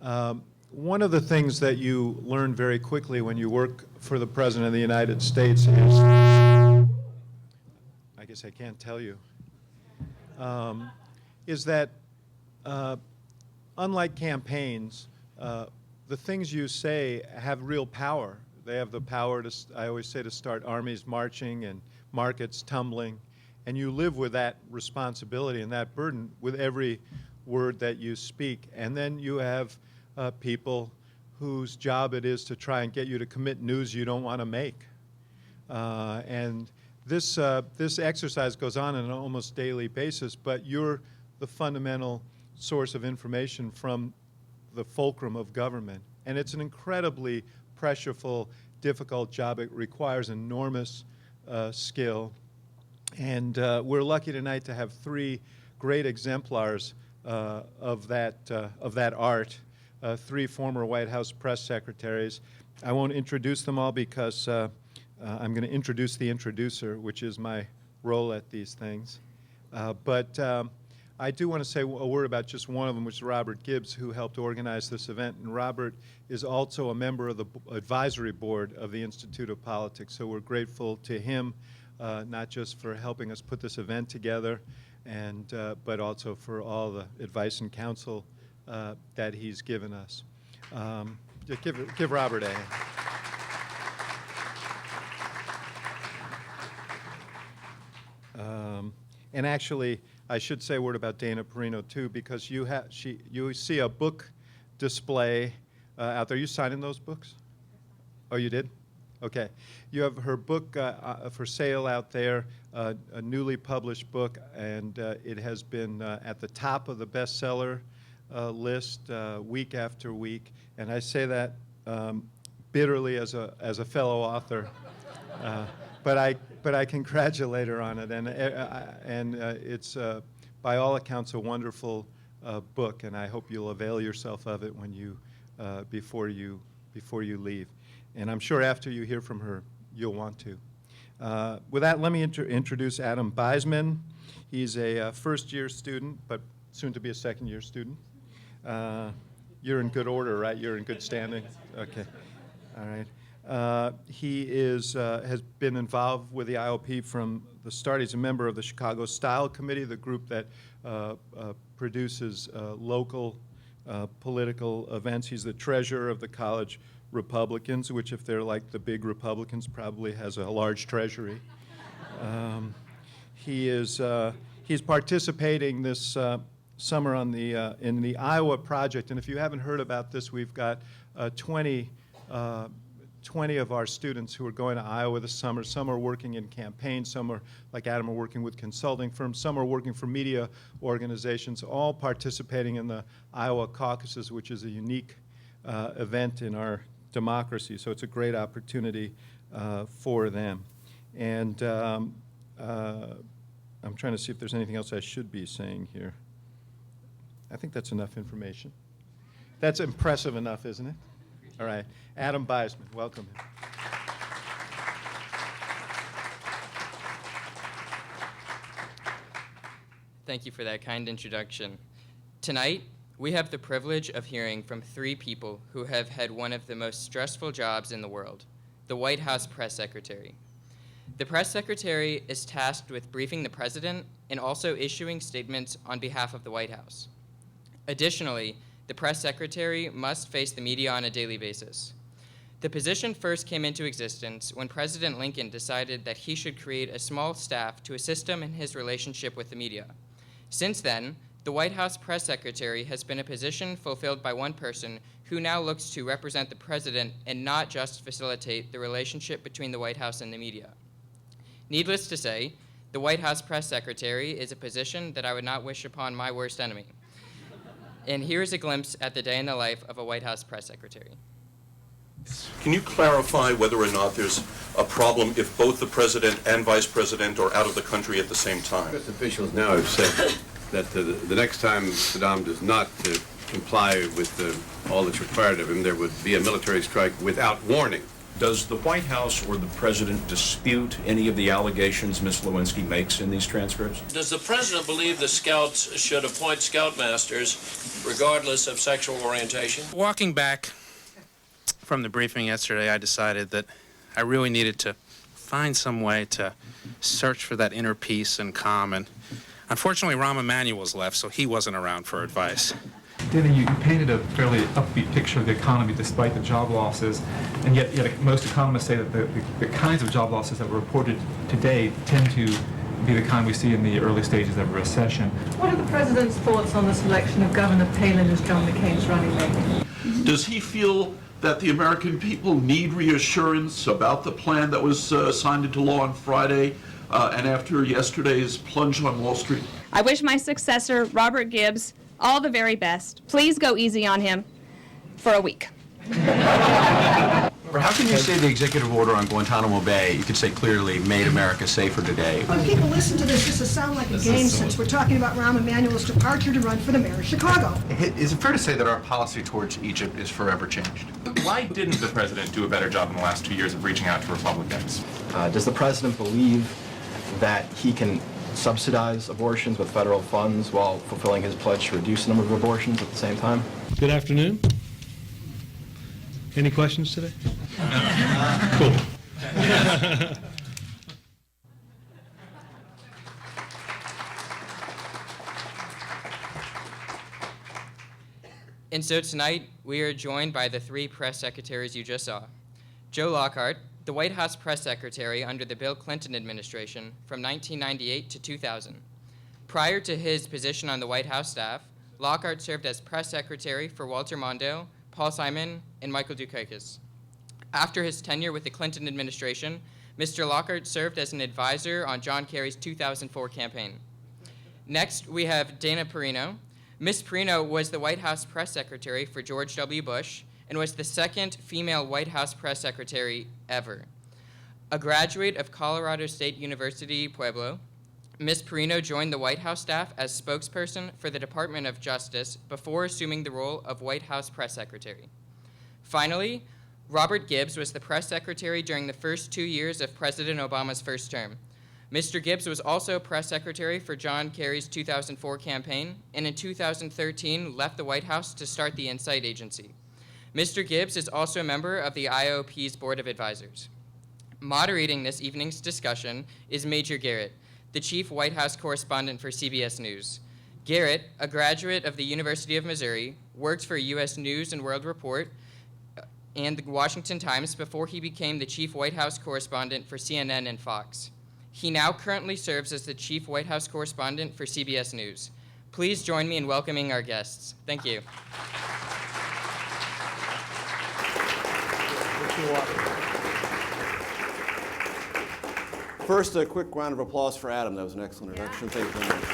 One of the things that you learn very quickly when you work for the President of the United States is, I guess I can't tell you, is that unlike campaigns, the things you say have real power. They have the power to, I always say, to start armies marching and markets tumbling. And you live with that responsibility and that burden with every word that you speak. And then you have people whose job it is to try and get you to commit news you don't want to make. And this exercise goes on an almost daily basis, but you're the fundamental source of information from the fulcrum of government. And it's an incredibly pressureful, difficult job. It requires enormous skill. And we're lucky tonight to have three great exemplars of that art, three former White House press secretaries. I won't introduce them all because I'm going to introduce the introducer, which is my role at these things. But I do want to say a word about just one of them, which is Robert Gibbs, who helped organize this event. And Robert is also a member of the advisory board of the Institute of Politics, so we're grateful to him, not just for helping us put this event together, and but also for all the advice and counsel that he's given us. Give Robert a hand. And actually, I should say a word about Dana Perino too, because you see a book display out there. You signing those books? Oh, you did? Okay. You have her book for sale out there, a newly published book, and it has been at the top of the bestseller list week after week. And I say that bitterly as a fellow author, but I congratulate her on it, and it's by all accounts a wonderful book, and I hope you'll avail yourself of it when you before you leave. And I'm sure after you hear from her, you'll want to. With that, let me introduce Adam Beisman. He's a first-year student, but soon to be a second-year student. You're in good order, right? You're in good standing? Okay. All right. He has been involved with the IOP from the start. He's a member of the Chicago Style Committee, the group that produces local political events. He's the treasurer of the College Republicans, which, if they're like the big Republicans, probably has a large treasury. He's participating this summer on in the Iowa project, and if you haven't heard about this, we've got 20 of our students who are going to Iowa this summer. Some are working in campaigns, some are, like Adam, are working with consulting firms, some are working for media organizations, all participating in the Iowa caucuses, which is a unique event in our democracy. So it's a great opportunity for them. And I'm trying to see if there's anything else I should be saying here. I think that's enough information. That's impressive enough, isn't it? All right. Adam Beisman, welcome. Thank you for that kind introduction. Tonight, we have the privilege of hearing from three people who have had one of the most stressful jobs in the world, the White House press secretary. The press secretary is tasked with briefing the president and also issuing statements on behalf of the White House. Additionally, the press secretary must face the media on a daily basis. The position first came into existence when President Lincoln decided that he should create a small staff to assist him in his relationship with the media. Since then, the White House press secretary has been a position fulfilled by one person who now looks to represent the president and not just facilitate the relationship between the White House and the media. Needless to say, the White House press secretary is a position that I would not wish upon my worst enemy. And here's a glimpse at the day in the life of a White House press secretary. Can you clarify whether or not there's a problem if both the president and vice president are out of the country at the same time? U.S. officials now have said that the next time Saddam does not comply with all that's required of him, there would be a military strike without warning. Does the White House or the President dispute any of the allegations Ms. Lewinsky makes in these transcripts? Does the President believe the Scouts should appoint Scoutmasters regardless of sexual orientation? Walking back from the briefing yesterday, I decided that I really needed to find some way to search for that inner peace and calm. And unfortunately, Rahm Emanuel's left, so he wasn't around for advice. Dana, you painted a fairly upbeat picture of the economy despite the job losses, and yet most economists say that the kinds of job losses that were reported today tend to be the kind we see in the early stages of a recession. What are the President's thoughts on the selection of Governor Palin as John McCain's running mate? Does he feel that the American people need reassurance about the plan that was signed into law on Friday and after yesterday's plunge on Wall Street? I wish my successor, Robert Gibbs, all the very best. Please go easy on him for a week. How can you say the executive order on Guantanamo Bay, you could say clearly, made America safer today? When people listen to this will sound like a game since we're talking about Rahm Emanuel's departure to run for the mayor of Chicago. Is it fair to say that our policy towards Egypt is forever changed? Why didn't the president do a better job in the last 2 years of reaching out to Republicans? Does the president believe that he can subsidize abortions with federal funds while fulfilling his pledge to reduce the number of abortions at the same time? Good afternoon. Any questions today? Cool. And so tonight, we are joined by the three press secretaries you just saw. Joe Lockhart, the White House press secretary under the Bill Clinton administration from 1998 to 2000. Prior to his position on the White House staff, Lockhart served as press secretary for Walter Mondale, Paul Simon, and Michael Dukakis. After his tenure with the Clinton administration, Mr. Lockhart served as an advisor on John Kerry's 2004 campaign. Next, we have Dana Perino. Ms. Perino was the White House press secretary for George W. Bush and was the second female White House press secretary ever. A graduate of Colorado State University, Pueblo, Ms. Perino joined the White House staff as spokesperson for the Department of Justice before assuming the role of White House press secretary. Finally, Robert Gibbs was the press secretary during the first 2 years of President Obama's first term. Mr. Gibbs was also press secretary for John Kerry's 2004 campaign, and in 2013 left the White House to start the Insight Agency. Mr. Gibbs is also a member of the IOP's Board of Advisors. Moderating this evening's discussion is Major Garrett, the chief White House correspondent for CBS News. Garrett, a graduate of the University of Missouri, worked for U.S. News and World Report and the Washington Times before he became the chief White House correspondent for CNN and Fox. He now currently serves as the chief White House correspondent for CBS News. Please join me in welcoming our guests. Thank you. First, a quick round of applause for Adam. That was an excellent introduction. Thank you very much.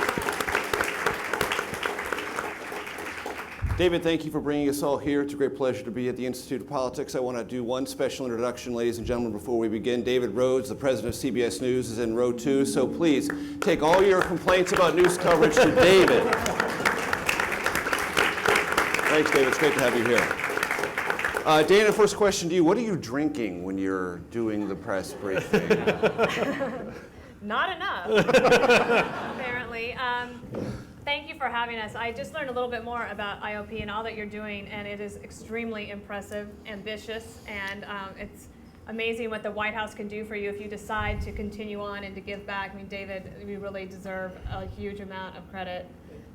David, thank you for bringing us all here. It's a great pleasure to be at the Institute of Politics. I want to do one special introduction, ladies and gentlemen, before we begin. David Rhodes, the president of CBS News, is in row 2, so please take all your complaints about news coverage to David. Thanks, David. It's great to have you here. Dana, first question to you. What are you drinking when you're doing the press briefing? Not enough, apparently. Thank you for having us. I just learned a little bit more about IOP and all that you're doing, and it is extremely impressive, ambitious, and it's amazing what the White House can do for you if you decide to continue on and to give back. I mean, David, you really deserve a huge amount of credit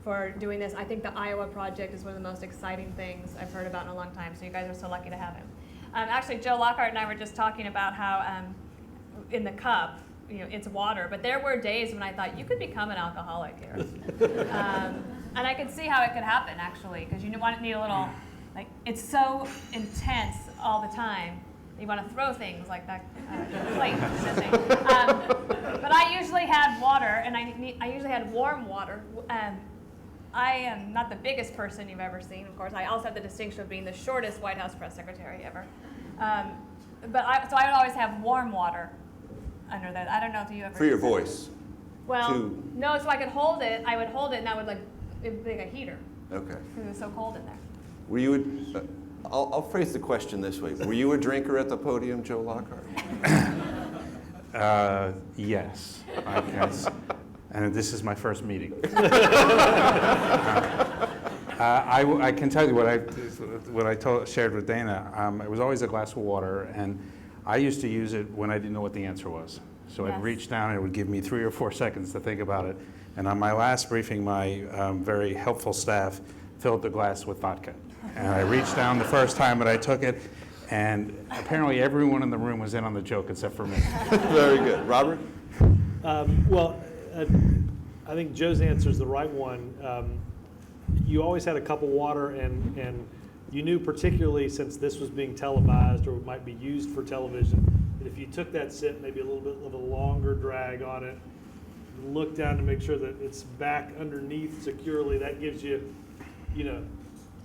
for doing this. I think the Iowa project is one of the most exciting things I've heard about in a long time, so you guys are so lucky to have him. Actually, Joe Lockhart and I were just talking about how in the cup, you know, it's water, but there were days when I thought you could become an alcoholic here. And I could see how it could happen, actually, because you want to need a little, like, it's so intense all the time. You want to throw things like that plate. But I usually had water, and I usually had warm water. I am not the biggest person you've ever seen, of course. I also have the distinction of being the shortest White House press secretary ever. So I would always have warm water under that. I don't know if you ever. For your voice. Well, no, so I could hold it. I would hold it, and that would it would be like a heater. Okay. Because it was so cold in there. Were you I'll phrase the question this way. Were you a drinker at the podium, Joe Lockhart? Yes, I guess. And this is my first meeting. I can tell you what I shared with Dana. It was always a glass of water, and I used to use it when I didn't know what the answer was. So I'd reach down and it would give me 3 or 4 seconds to think about it. And on my last briefing, my very helpful staff filled the glass with vodka. And I reached down the first time and I took it, and apparently everyone in the room was in on the joke except for me. Very good. Robert? Well, I think Joe's answer is the right one. You always had a cup of water, and you knew, particularly since this was being televised or might be used for television, that if you took that sip, maybe a little bit of a longer drag on it, look down to make sure that it's back underneath securely, that gives you,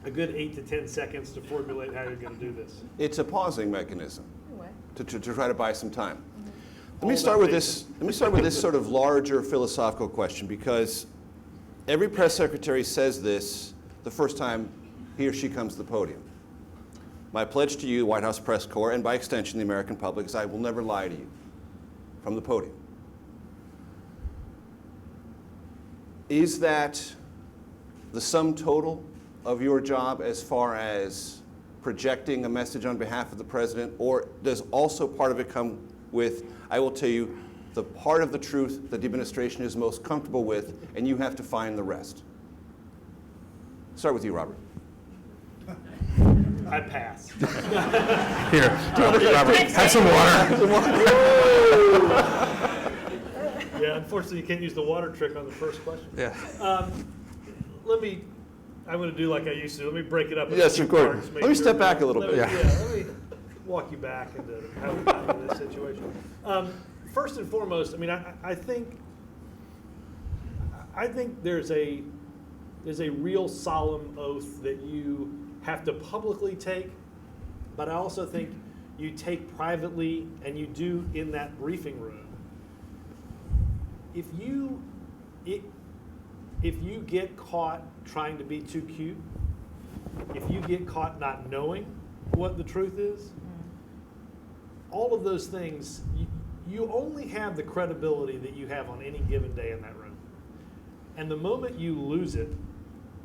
a good 8 to 10 seconds to formulate how you're going to do this. It's a pausing mechanism to try to buy some time. Let me start with this sort of larger philosophical question, because every press secretary says this the first time he or she comes to the podium. My pledge to you, White House Press Corps, and by extension the American public, is I will never lie to you from the podium. Is that the sum total of your job as far as projecting a message on behalf of the president, or does also part of it come with, I will tell you, the part of the truth that the administration is most comfortable with, and you have to find the rest? Start with you, Robert. I pass. Here, Robert, have some water. Yeah, unfortunately, you can't use the water trick on the first question. Yeah. I'm going to do like I used to. Let me break it up. Yes, of course. Let me step back a little bit. Let me walk you back into how we got into this situation. First and foremost, I think there's a real solemn oath that you have to publicly take, but I also think you take privately, and you do in that briefing room. If you get caught trying to be too cute, if you get caught not knowing what the truth is, all of those things, you only have the credibility that you have on any given day in that room. And the moment you lose it,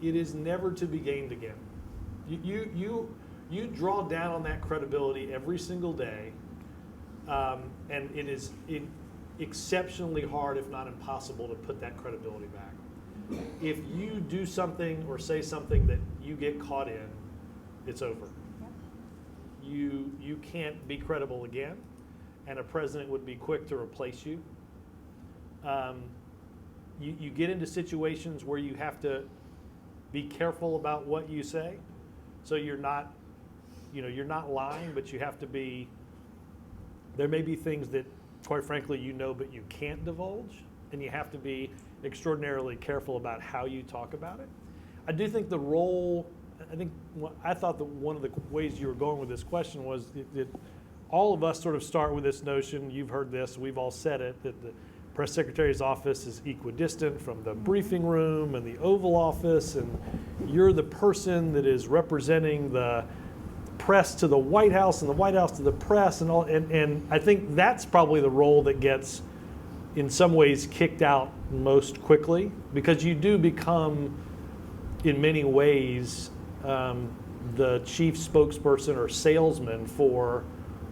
it is never to be gained again. You draw down on that credibility every single day, and it is exceptionally hard, if not impossible, to put that credibility back. If you do something or say something that you get caught in, it's over. You can't be credible again, and a president would be quick to replace you. You get into situations where you have to be careful about what you say, so you're not lying, but you have to be. There may be things that, quite frankly, but you can't divulge, and you have to be extraordinarily careful about how you talk about it. I do think the role. I thought that one of the ways you were going with this question was that all of us sort of start with this notion. You've heard this. We've all said it, that the press secretary's office is equidistant from the briefing room and the Oval Office, and you're the person that is representing the press to the White House and the White House to the press, and all. And I think that's probably the role that gets, in some ways, kicked out most quickly, because you do become, in many ways, the chief spokesperson or salesman for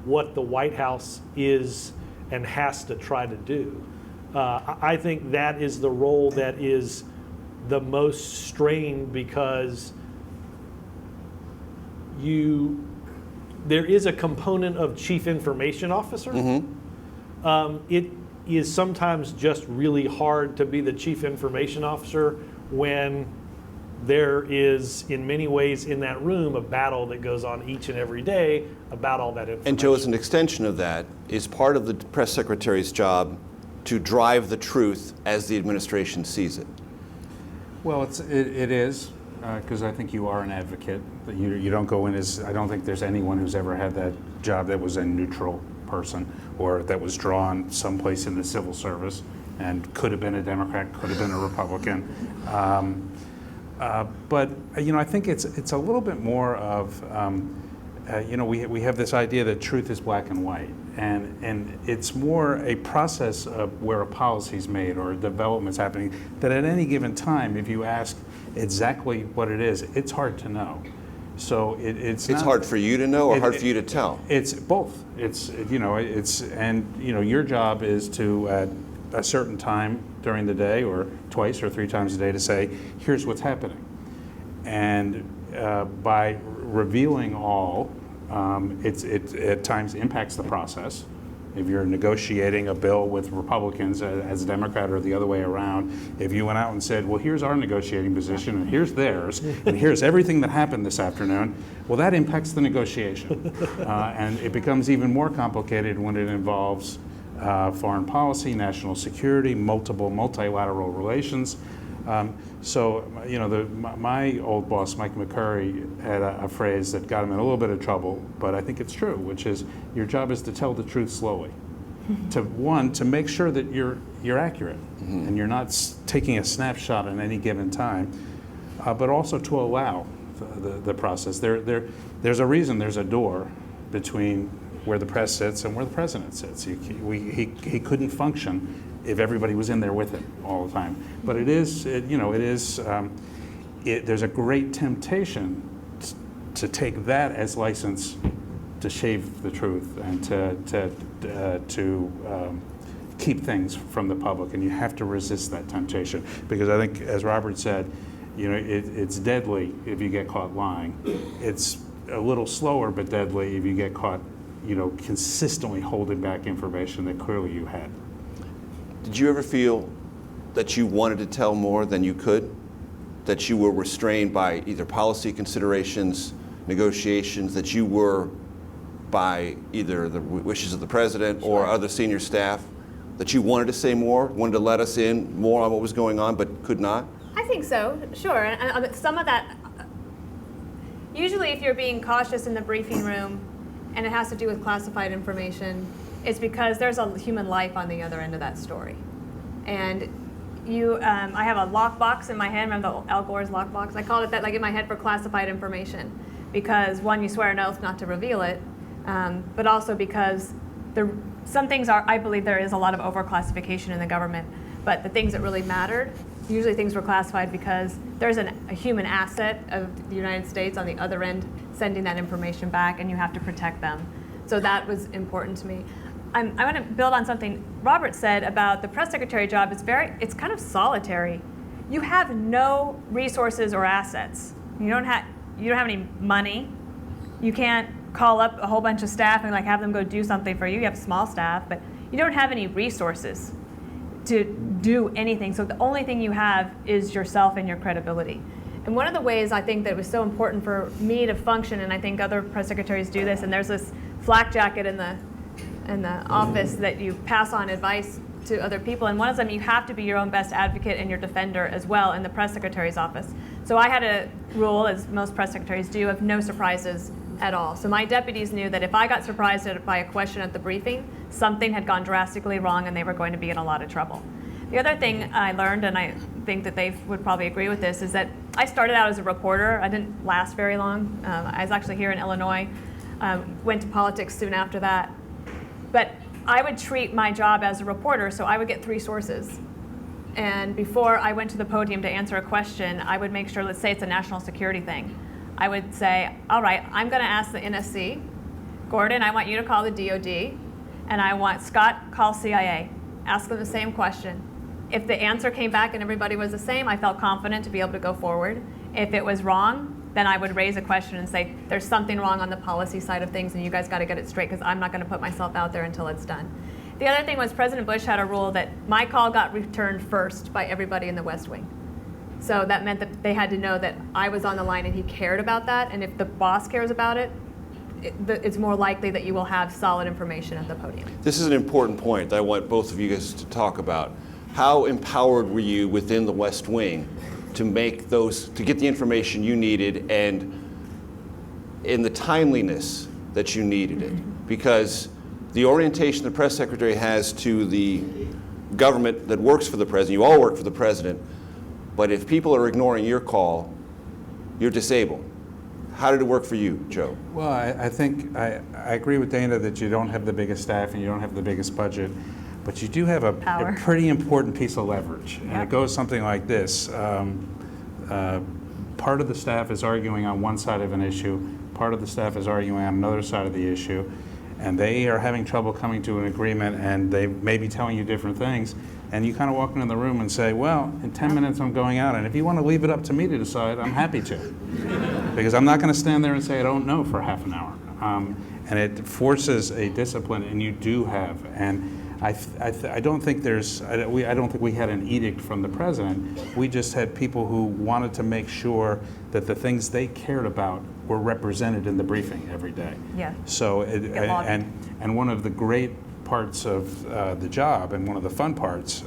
what the White House is and has to try to do. I think that is the role that is the most strained, because there is a component of chief information officer. It is sometimes just really hard to be the chief information officer when there is, in many ways, in that room, a battle that goes on each and every day about all that information. And Joe, as an extension of that, is part of the press secretary's job to drive the truth as the administration sees it? Well, it is, because I think you are an advocate. You don't go in as, I don't think there's anyone who's ever had that job that was a neutral person, or that was drawn someplace in the civil service and could have been a Democrat, could have been a Republican. But I think it's a little bit more of we have this idea that truth is black and white, and it's more a process of where a policy is made or a development's happening. That at any given time, if you ask exactly what it is, it's hard to know. So it's not, hard for you to know, or hard for you to tell? It's both. Your job is to at a certain time during the day, or twice or three times a day, to say, here's what's happening. And by revealing all, it at times impacts the process. If you're negotiating a bill with Republicans as a Democrat, or the other way around, if you went out and said, well, here's our negotiating position and here's theirs, and here's everything that happened this afternoon, well, that impacts the negotiation. And it becomes even more complicated when it involves foreign policy, national security, multilateral relations. My old boss, Mike McCurry, had a phrase that got him in a little bit of trouble, but I think it's true, which is your job is to tell the truth slowly. To make sure that you're accurate, and you're not taking a snapshot at any given time, but also to allow the process. There's a reason there's a door between where the press sits and where the president sits. He couldn't function if everybody was in there with him all the time. But there's a great temptation to take that as license to shave the truth and to keep things from the public, and you have to resist that temptation, because I think, as Robert said, it's deadly if you get caught lying. It's a little slower but deadly if you get caught, consistently holding back information that clearly you had. Did you ever feel that you wanted to tell more than you could? That you were restrained by either policy considerations, negotiations, that you were by either the wishes of the president or other senior staff? That you wanted to say more, wanted to let us in more on what was going on, but could not? I think so, sure. And some of that, usually if you're being cautious in the briefing room and it has to do with classified information, it's because there's a human life on the other end of that story. And I have a lockbox in my head. Remember Al Gore's lockbox? I called it that, like in my head, for classified information, because one, you swear an oath not to reveal it, but also because some things I believe there is a lot of overclassification in the government, but the things that really mattered, usually things were classified because there's a human asset of the United States on the other end sending that information back, and you have to protect them. So that was important to me. I want to build on something Robert said about the press secretary job. It's kind of solitary. You have no resources or assets. You don't have any money. You can't call up a whole bunch of staff and have them go do something for you. You have small staff, but you don't have any resources to do anything. So the only thing you have is yourself and your credibility. And one of the ways I think that was so important for me to function, and I think other press secretaries do this, and there's this flak jacket in the office that you pass on advice to other people, and one of them, you have to be your own best advocate and your defender as well in the press secretary's office. So I had a rule, as most press secretaries do, of no surprises at all. So my deputies knew that if I got surprised by a question at the briefing, something had gone drastically wrong and they were going to be in a lot of trouble. The other thing I learned, and I think that they would probably agree with this, is that I started out as a reporter. I didn't last very long. I was actually here in Illinois, went to politics soon after that. But I would treat my job as a reporter, so I would get 3 sources. And before I went to the podium to answer a question, I would make sure, let's say it's a national security thing. I would say, all right, I'm going to ask the NSC. Gordon, I want you to call the DOD. And I want Scott, call CIA. Ask them the same question. If the answer came back and everybody was the same, I felt confident to be able to go forward. If it was wrong, then I would raise a question and say, there's something wrong on the policy side of things, and you guys got to get it straight, because I'm not going to put myself out there until it's done. The other thing was President Bush had a rule that my call got returned first by everybody in the West Wing. So that meant that they had to know that I was on the line and he cared about that, and if the boss cares about it, it's more likely that you will have solid information at the podium. This is an important point that I want both of you guys to talk about. How empowered were you within the West Wing to get the information you needed, and in the timeliness that you needed it? Because the orientation the press secretary has to the government that works for the president, you all work for the president, But if people are ignoring your call, you're disabled. How did it work for you, Joe? Well, I think I agree with Dana that you don't have the biggest staff and you don't have the biggest budget, but you do have a pretty important piece of leverage. And it goes something like this. Part of the staff is arguing on one side of an issue, part of the staff is arguing on another side of the issue, and they are having trouble coming to an agreement, and they may be telling you different things, and you kind of walk into the room and say, well, in 10 minutes I'm going out, and if you want to leave it up to me to decide, I'm happy to. Because I'm not going to stand there and say I don't know for half an hour. And it forces a discipline, and you do have. And I don't think I don't think we had an edict from the president. We just had people who wanted to make sure that the things they cared about were represented in the briefing every day. Yeah. So, and one of the great parts of the job, and one of the fun parts,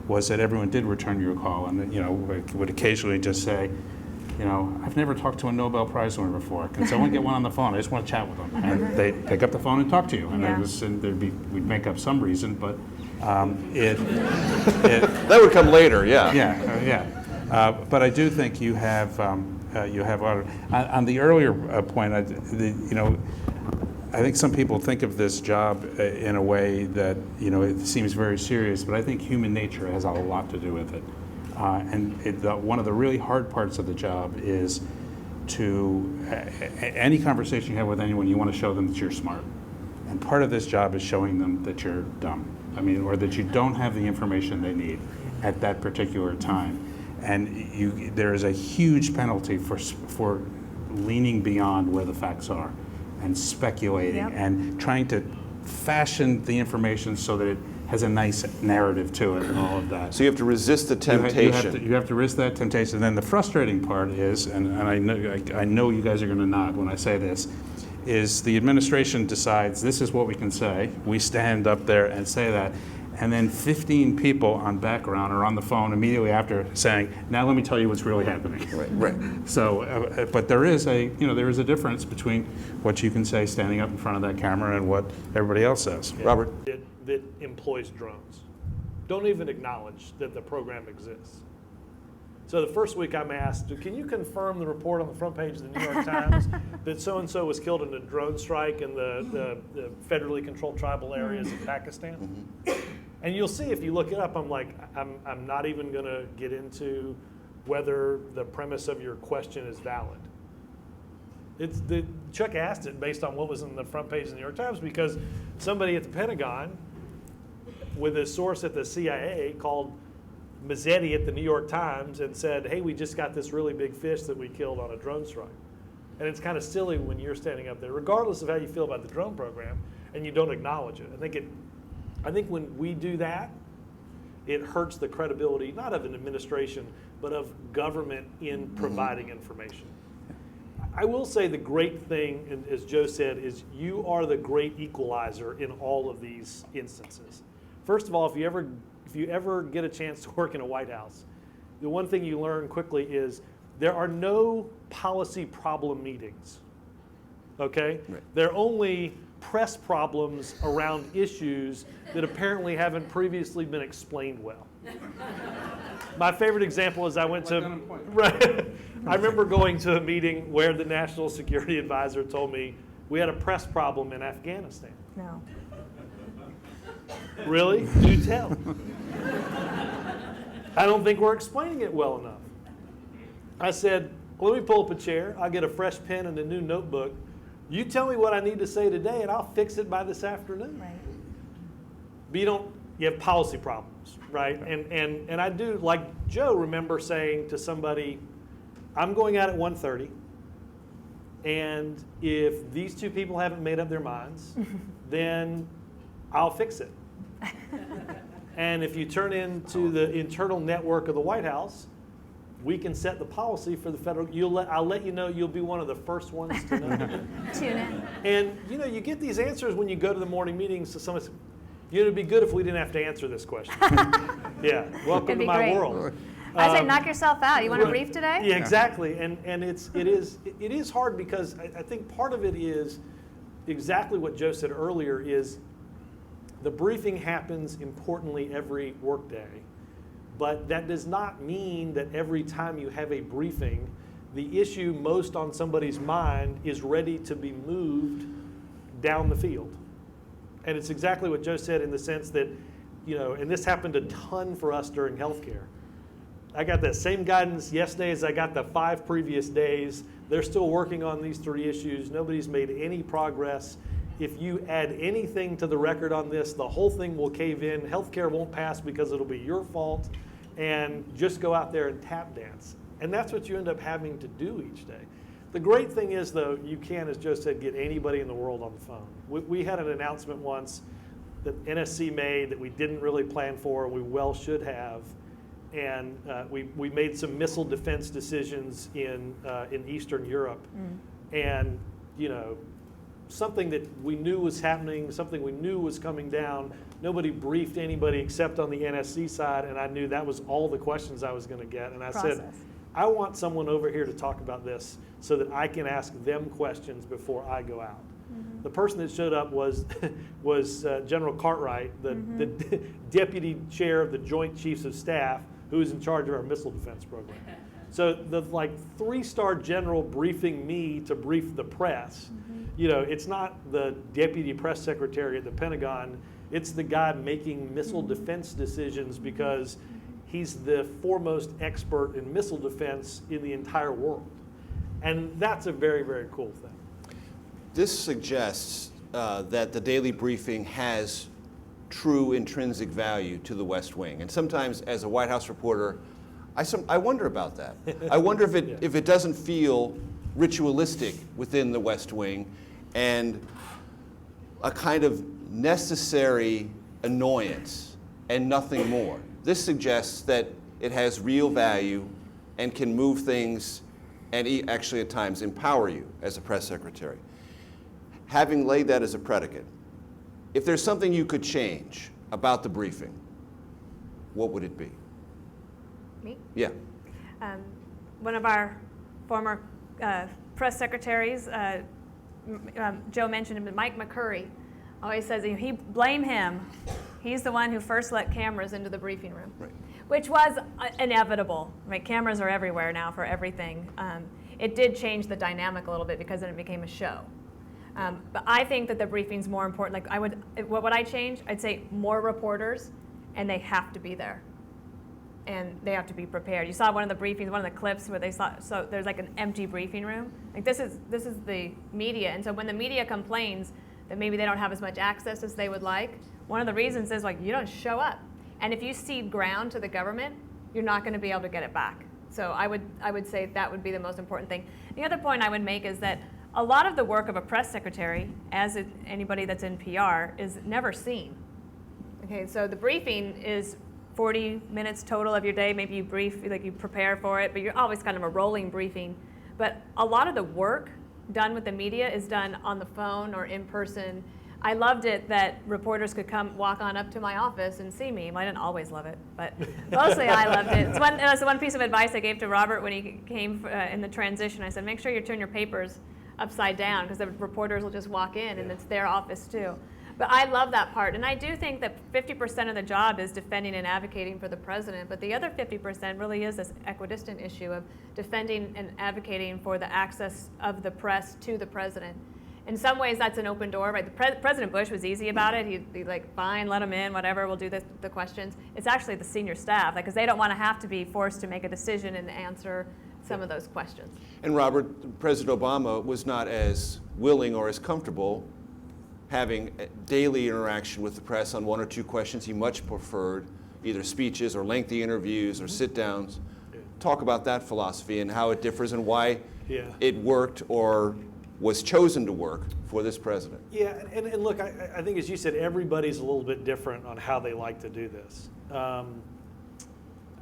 was that everyone did return your call, and would occasionally just say, I've never talked to a Nobel Prize winner before. Can someone get one on the phone? I just want to chat with them. And they'd pick up the phone and talk to you. And we'd make up some reason, but that would come later, yeah. Yeah. But I do think you have on the earlier point. I think some people think of this job in a way that it seems very serious, but I think human nature has a lot to do with it. One of the really hard parts of the job is any conversation you have with anyone, you want to show them that you're smart. And part of this job is showing them that you're dumb. Or that you don't have the information they need at that particular time. And there is a huge penalty for leaning beyond where the facts are and speculating and trying to fashion the information so that it has a nice narrative to it and all of that. So you have to resist the temptation. You have to resist that temptation. And then the frustrating part is, and I know you guys are going to nod when I say this, is the administration decides this is what we can say. We stand up there and say that. And then 15 people on background are on the phone immediately after saying, now let me tell you what's really happening. Right. So, but there is a difference between what you can say standing up in front of that camera and what everybody else says. Yeah. Robert? That employs drones. Don't even acknowledge that the program exists. So the first week I'm asked, can you confirm the report on the front page of the New York Times that so-and-so was killed in a drone strike in the federally controlled tribal areas of Pakistan? Mm-hmm. And you'll see if you look it up, I'm like, I'm not even going to get into whether the premise of your question is valid. Chuck asked it based on what was in the front page of the New York Times because somebody at the Pentagon with a source at the CIA called Mazzetti at the New York Times and said, hey, we just got this really big fish that we killed on a drone strike. And it's kind of silly when you're standing up there, regardless of how you feel about the drone program, and you don't acknowledge it. I think when we do that, it hurts the credibility, not of an administration, but of government in providing information. I will say the great thing, as Joe said, is you are the great equalizer in all of these instances. First of all, if you ever get a chance to work in a White House, the one thing you learn quickly is there are no policy problem meetings, okay? Right. There are only press problems around issues that apparently haven't previously been explained well. My favorite example is I remember going to a meeting where the National Security Advisor told me we had a press problem in Afghanistan. No. Really? Do tell. I don't think we're explaining it well enough. I said, well, let me pull up a chair. I'll get a fresh pen and a new notebook. You tell me what I need to say today, and I'll fix it by this afternoon. Right. But you have policy problems, right? And I do, like Joe, remember saying to somebody, I'm going out at 1:30, and if these two people haven't made up their minds, then I'll fix it. And if you turn into the internal network of the White House, we can set the policy for the federal. I'll let you know. You'll be one of the first ones to know. Tune in. And you get these answers when you go to the morning meetings. So someone says, it'd be good if we didn't have to answer this question. Yeah, welcome to my world. I say, knock yourself out. You want to brief today? Yeah, exactly. And it is hard because I think part of it is exactly what Joe said earlier is the briefing happens importantly every workday. But that does not mean that every time you have a briefing, the issue most on somebody's mind is ready to be moved down the field. And it's exactly what Joe said in the sense that, and this happened a ton for us during healthcare. I got that same guidance yesterday as I got the 5 previous days. They're still working on these 3 issues. Nobody's made any progress. If you add anything to the record on this, the whole thing will cave in. Healthcare won't pass because it'll be your fault. And just go out there and tap dance. And that's what you end up having to do each day. The great thing is, though, you can, as Joe said, get anybody in the world on the phone. We had an announcement once that NSC made that we didn't really plan for, we well should have. And we made some missile defense decisions in Eastern Europe. And, something that we knew was happening, something we knew was coming down. Nobody briefed anybody except on the NSC side, and I knew that was all the questions I was going to get. And I said, I want someone over here to talk about this so that I can ask them questions before I go out. The person that showed up was General Cartwright, the deputy chair of the Joint Chiefs of Staff, who is in charge of our missile defense program. So the 3-star general briefing me to brief the press, it's not the deputy press secretary at the Pentagon, it's the guy making missile defense decisions because he's the foremost expert in missile defense in the entire world. And that's a very, very cool thing. This suggests that the daily briefing has true intrinsic value to the West Wing. And sometimes as a White House reporter, I wonder about that. I wonder if it doesn't feel ritualistic within the West Wing and a kind of necessary annoyance and nothing more. This suggests that it has real value and can move things and actually at times empower you as a press secretary. Having laid that as a predicate, if there's something you could change about the briefing, what would it be? Me? Yeah. One of our former press secretaries, Joe mentioned him, Mike McCurry, always says blame him. He's the one who first let cameras into the briefing room, which was inevitable. Right? Cameras are everywhere now for everything. It did change the dynamic a little bit because then it became a show. But I think that the briefing's more important. What would I change? I'd say more reporters, and they have to be there. And they have to be prepared. You saw one of the briefings, one of the clips where they saw, so there's an empty briefing room. This is the media, and so when the media complains that maybe they don't have as much access as they would like, one of the reasons is you don't show up. And if you cede ground to the government, you're not going to be able to get it back. So I would say that would be the most important thing. The other point I would make is that a lot of the work of a press secretary, as anybody that's in PR, is never seen. Okay, so the briefing is 40 minutes total of your day. Maybe you brief, you prepare for it, but you're always kind of a rolling briefing. But a lot of the work done with the media is done on the phone or in person. I loved it that reporters could walk on up to my office and see me. I didn't always love it, but mostly I loved it. It's one piece of advice I gave to Robert when he came in the transition. I said, make sure you turn your papers upside down because the reporters will just walk in and it's their office too. But I love that part, and I do think that 50% of the job is defending and advocating for the president, but the other 50% really is this equidistant issue of defending and advocating for the access of the press to the president. In some ways, that's an open door, right? President Bush was easy about it. He'd be fine, let them in, whatever, we'll do the questions. It's actually the senior staff, because they don't want to have to be forced to make a decision and answer some of those questions. And Robert, President Obama was not as willing or as comfortable having daily interaction with the press on 1 or 2 questions. He much preferred either speeches or lengthy interviews or sit-downs. Talk about that philosophy and how it differs and why it worked or was chosen to work for this president. Yeah, and look, I think as you said, everybody's a little bit different on how they like to do this.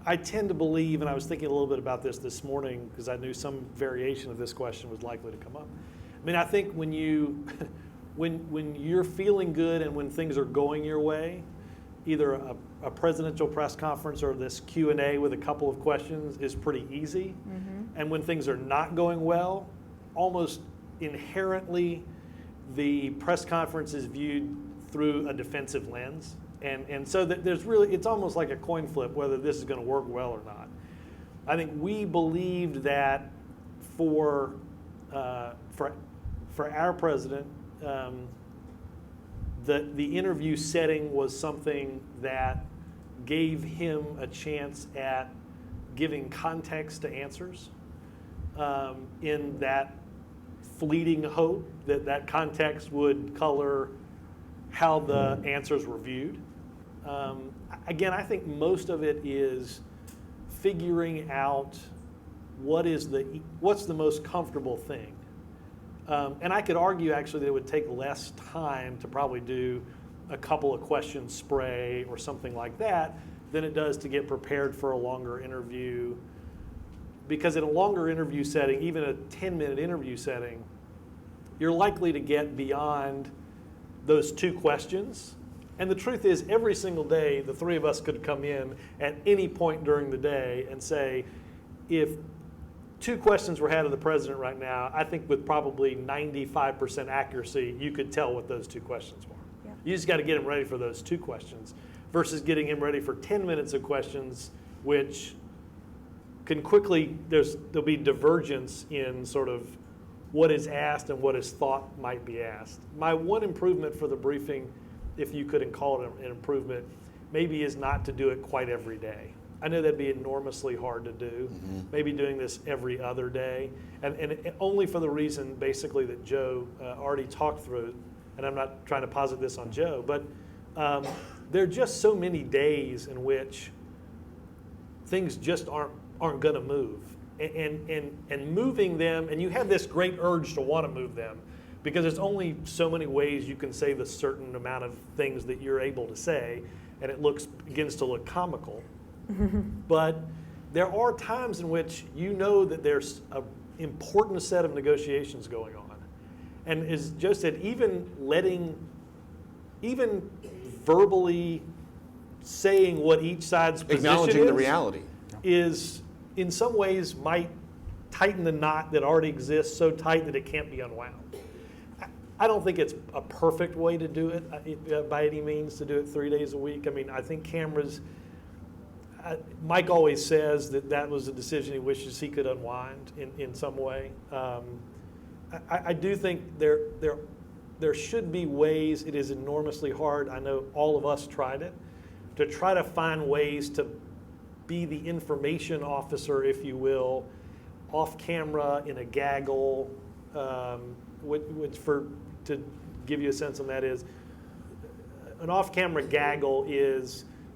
I tend to believe, and I was thinking a little bit about this morning because I knew some variation of this question was likely to come up. I mean, I think when you're feeling good and when things are going your way, either a presidential press conference or this Q&A with a couple of questions is pretty easy. And when things are not going well, almost inherently the press conference is viewed through a defensive lens. And so there's really, it's almost like a coin flip whether this is going to work well or not. I think we believed that for our president, the interview setting was something that gave him a chance at giving context to answers, in that fleeting hope that that context would color how the answers were viewed. Again, I think most of it is figuring out what's the most comfortable thing. And I could argue actually that it would take less time to probably do a couple of questions spray or something like that than it does to get prepared for a longer interview. Because in a longer interview setting, even a 10-minute interview setting, you're likely to get beyond those 2 questions. And the truth is, every single day, the 3 of us could come in at any point during the day and say, if 2 questions were had of the president right now, I think with probably 95% accuracy, you could tell what those 2 questions were. Yeah. You just got to get him ready for those 2 questions versus getting him ready for 10 minutes of questions, which can quickly, there'll be divergence in sort of what is asked and what is thought might be asked. My one improvement for the briefing, if you couldn't call it an improvement, maybe is not to do it quite every day. I know that'd be enormously hard to do. Mm-hmm. Maybe doing this every other day, and only for the reason basically that Joe already talked through, and I'm not trying to posit this on Joe, but there are just so many days in which things just aren't going to move, and moving them, and you have this great urge to want to move them, because there's only so many ways you can say the certain amount of things that you're able to say, and it begins to look comical. But there are times in which you know that there's an important set of negotiations going on. And as Joe said, even verbally saying what each side's position acknowledging the reality is in some ways might tighten the knot that already exists so tight that it can't be unwound. I don't think it's a perfect way to do it by any means, to do it 3 days a week. I mean, I think cameras, Mike always says that was a decision he wishes he could unwind in some way. I do think there should be ways. It is enormously hard. I know all of us tried it, to try to find ways to be the information officer, if you will, off camera in a gaggle, which to give you a sense on that is, an off-camera gaggle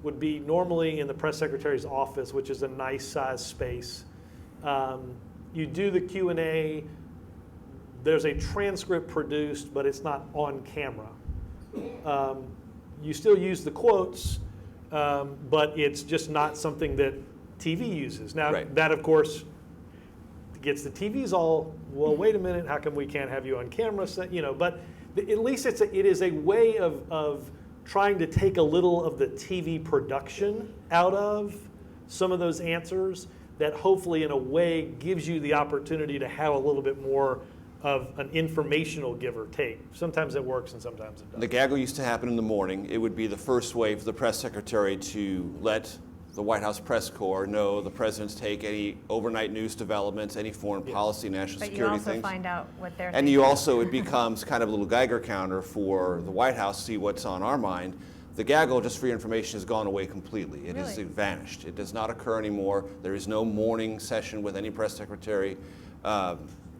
would be normally in the press secretary's office, which is a nice sized space. You do the Q&A, there's a transcript produced, but it's not on camera. You still use the quotes, but it's just not something that TV uses. Now, right. That of course gets the TVs all, well, wait a minute, how come we can't have you on camera? But at least it is a way of trying to take a little of the TV production out of some of those answers that hopefully in a way gives you the opportunity to have a little bit more of an informational give or take. Sometimes it works and sometimes it doesn't. The gaggle used to happen in the morning. It would be the first way for the press secretary to let the White House press corps know the president's take, any overnight news developments, any foreign policy, national security things. But you also find out what they're thinking. And you also, it becomes kind of a little Geiger counter for the White House to see what's on our mind. The gaggle, just for your information, has gone away completely. It has vanished. It does not occur anymore. There is no morning session with any press secretary.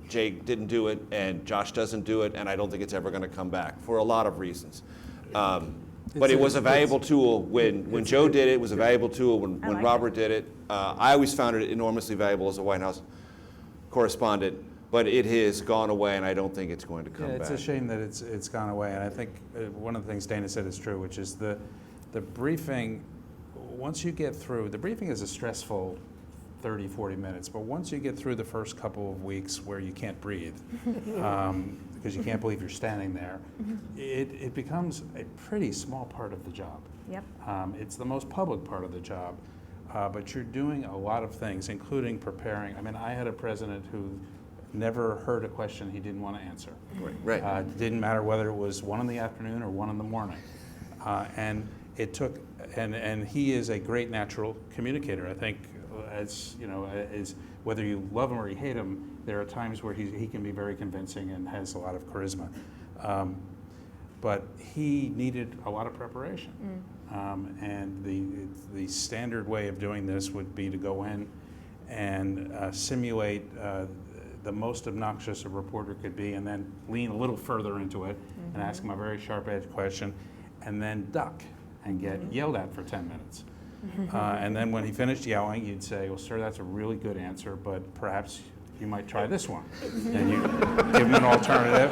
Jay didn't do it, and Josh doesn't do it, and I don't think it's ever going to come back for a lot of reasons. But it was a valuable tool when Joe did it. It was a valuable tool when Robert did it. I always found it enormously valuable as a White House correspondent, but it has gone away, and I don't think it's going to come back. It's a shame that it's gone away, and I think one of the things Dana said is true, which is the briefing, once you get through, the briefing is a stressful 30, 40 minutes, but once you get through the first couple of weeks where you can't breathe, because you can't believe you're standing there, it becomes a pretty small part of the job. Yep. It's the most public part of the job, but you're doing a lot of things, including preparing. I mean, I had a president who never heard a question he didn't want to answer. Right. It didn't matter whether it was 1 in the afternoon or 1 in the morning. And it took, and he is a great natural communicator. I think, as you know, as whether you love him or you hate him, there are times where he can be very convincing and has a lot of charisma. But he needed a lot of preparation. And the standard way of doing this would be to go in and simulate the most obnoxious a reporter could be, and then lean a little further into it and ask him a very sharp-edged question, and then duck and get yelled at for 10 minutes. And then when he finished yelling, you'd say, well, sir, that's a really good answer, but perhaps you might try this one. And you give him an alternative.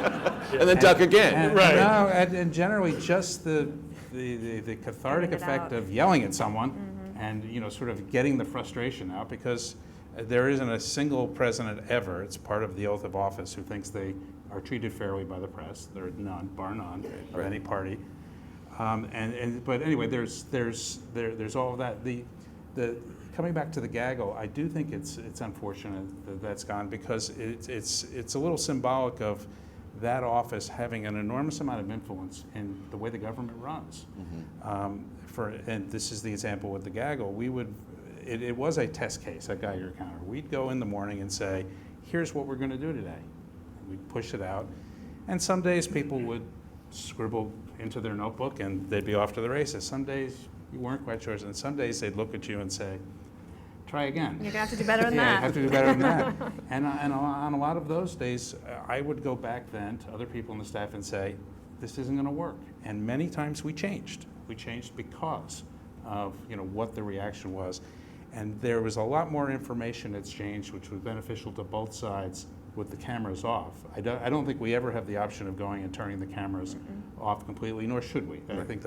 And then duck again. And generally just the cathartic effect of yelling at someone and, you know, sort of getting the frustration out, because there isn't a single president ever, it's part of the oath of office, who thinks they are treated fairly by the press. There are none, bar none, of any party. But anyway, there's all of that. The coming back to the gaggle, I do think it's unfortunate that that's gone, because it's a little symbolic of that office having an enormous amount of influence in the way the government runs. And this is the example with the gaggle. It was a test case at Geiger Counter. We'd go in the morning and say, here's what we're going to do today. We'd push it out. And some days people would scribble into their notebook and they'd be off to the races. Some days you weren't quite sure, and some days they'd look at you and say, try again. You're going to have to do better than Yeah, that. you have to do better than that. And on a lot of those days, I would go back then to other people on the staff and say, this isn't going to work. And many times we changed. We changed because of, you know, what the reaction was. And there was a lot more information exchanged, which was beneficial to both sides with the cameras off. I don't think we ever have the option of going and turning the cameras off completely, nor should we. I think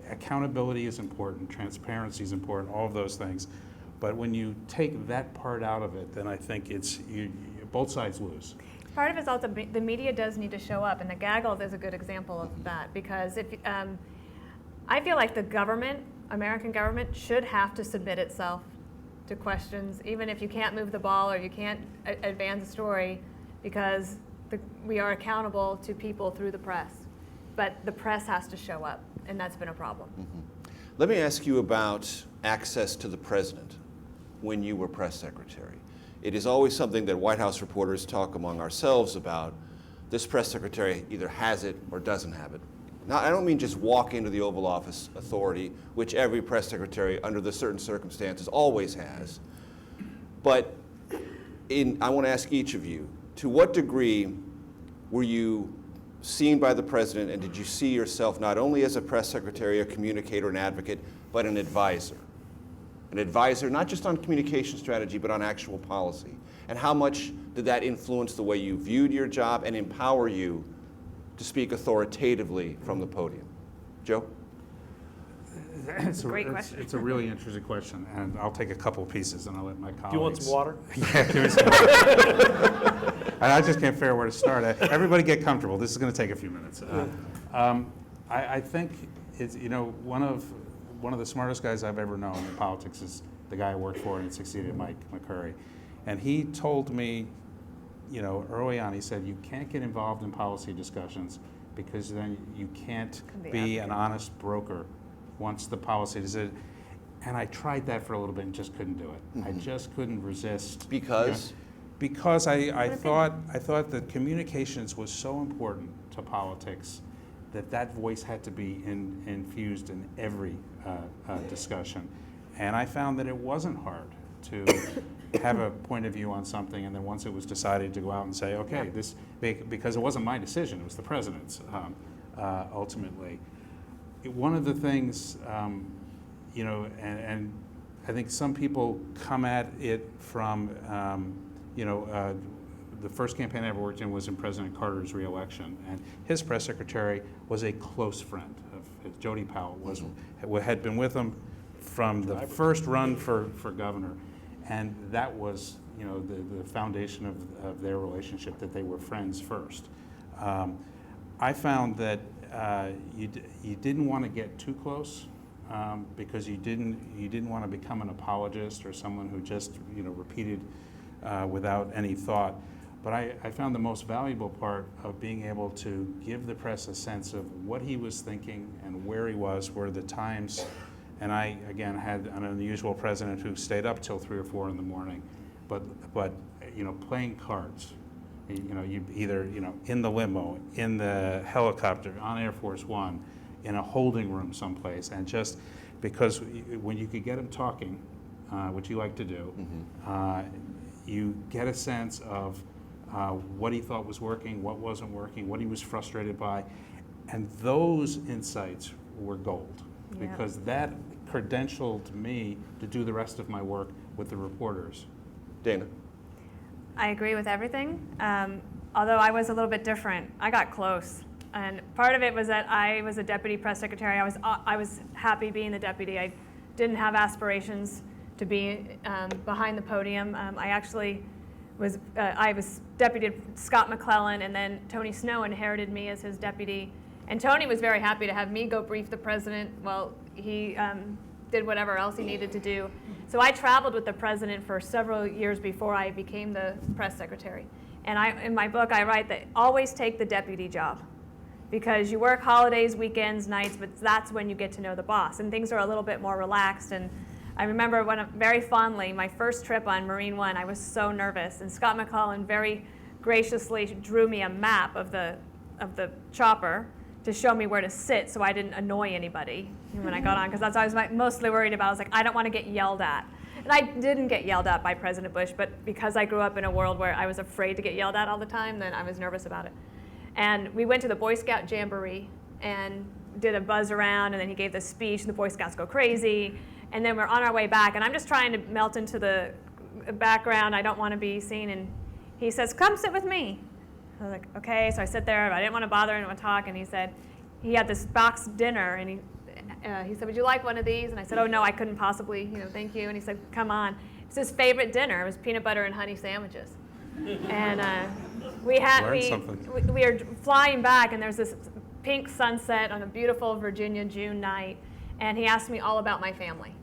accountability is important, transparency is important, all of those things. But when you take that part out of it, then I think both sides lose. Part of it's also the media does need to show up, and the gaggle is a good example of that, because I feel like the government, American government, should have to submit itself to questions, even if you can't move the ball or you can't advance a story, because we are accountable to people through the press. But the press has to show up, and that's been a problem. Let me ask you about access to the president when you were press secretary. It is always something that White House reporters talk among ourselves about. This press secretary either has it or doesn't have it. Now, I don't mean just walk into the Oval Office authority, which every press secretary under the certain circumstances always has. But I want to ask each of you, to what degree were you seen by the president, and did you see yourself not only as a press secretary, a communicator, an advocate, but an advisor? An advisor not just on communication strategy, but on actual policy. And how much did that influence the way you viewed your job and empower you to speak authoritatively from the podium? Joe? It's Great question. It's a really interesting question, and I'll take a couple pieces and I'll let my colleagues. Do you want some water? Yeah, give me some water. I just can't figure out where to start. Everybody get comfortable. This is going to take a few minutes. I think it's, you know, one of the smartest guys I've ever known in politics is the guy I worked for and succeeded Mike McCurry. And he told me, you know, early on, he said, you can't get involved in policy discussions because then you can't be an honest broker once the policy is in. And I tried that for a little bit and just couldn't do it. I just couldn't resist. Because? You know, because I thought that communications was so important to politics that voice had to be infused in every discussion. And I found that it wasn't hard to have a point of view on something, and then once it was decided, to go out and say, okay, this, because it wasn't my decision, it was the president's ultimately. One of the things, you know, and I think some people come at it from, you know, the first campaign I ever worked in was in President Carter's reelection, and his press secretary was a close friend of Jody Powell, had been with him from the first run for governor, and that was, you know, the foundation of their relationship, that they were friends first. I found that you didn't want to get too close because you didn't want to become an apologist or someone who just, you know, repeated without any thought. But I found the most valuable part of being able to give the press a sense of what he was thinking and where he was, where the times. And I, again, had an unusual president who stayed up till 3 or 4 in the morning, but playing cards. You either, in the limo, in the helicopter, on Air Force One, in a holding room someplace, and just because when you could get him talking, which you like to do, you get a sense of what he thought was working, what wasn't working, what he was frustrated by, and those insights were gold, because that credentialed me to do the rest of my work with the reporters. Dana? I agree with everything, although I was a little bit different. I got close, and part of it was that I was a deputy press secretary. I was happy being the deputy. I didn't have aspirations to be behind the podium. I actually was deputy Scott McClellan, and then Tony Snow inherited me as his deputy. And Tony was very happy to have me go brief the president while he did whatever else he needed to do. So I traveled with the president for several years before I became the press secretary. And in my book, I write that always take the deputy job, because you work holidays, weekends, nights, but that's when you get to know the boss, and things are a little bit more relaxed. And I remember very fondly, my first trip on Marine One, I was so nervous, and Scott McClellan very graciously drew me a map of the chopper to show me where to sit so I didn't annoy anybody when I got on, because that's what I was mostly worried about. I was like, I don't want to get yelled at. And I didn't get yelled at by President Bush, but because I grew up in a world where I was afraid to get yelled at all the time, then I was nervous about it. And we went to the Boy Scout Jamboree and did a buzz around, and then he gave this speech, and the Boy Scouts go crazy. And then we're on our way back, and I'm just trying to melt into the background. I don't want to be seen. And he says, come sit with me. I was like, okay. So I sit there, but I didn't want to bother anyone to talk. And he said, he had this boxed dinner, and he said, would you like one of these? And I said, oh, no, I couldn't possibly, thank you. And he said, come on. It's his favorite dinner. It was peanut butter and honey sandwiches. And we were flying back, and there's this pink sunset on a beautiful Virginia June night. And he asked me all about my family.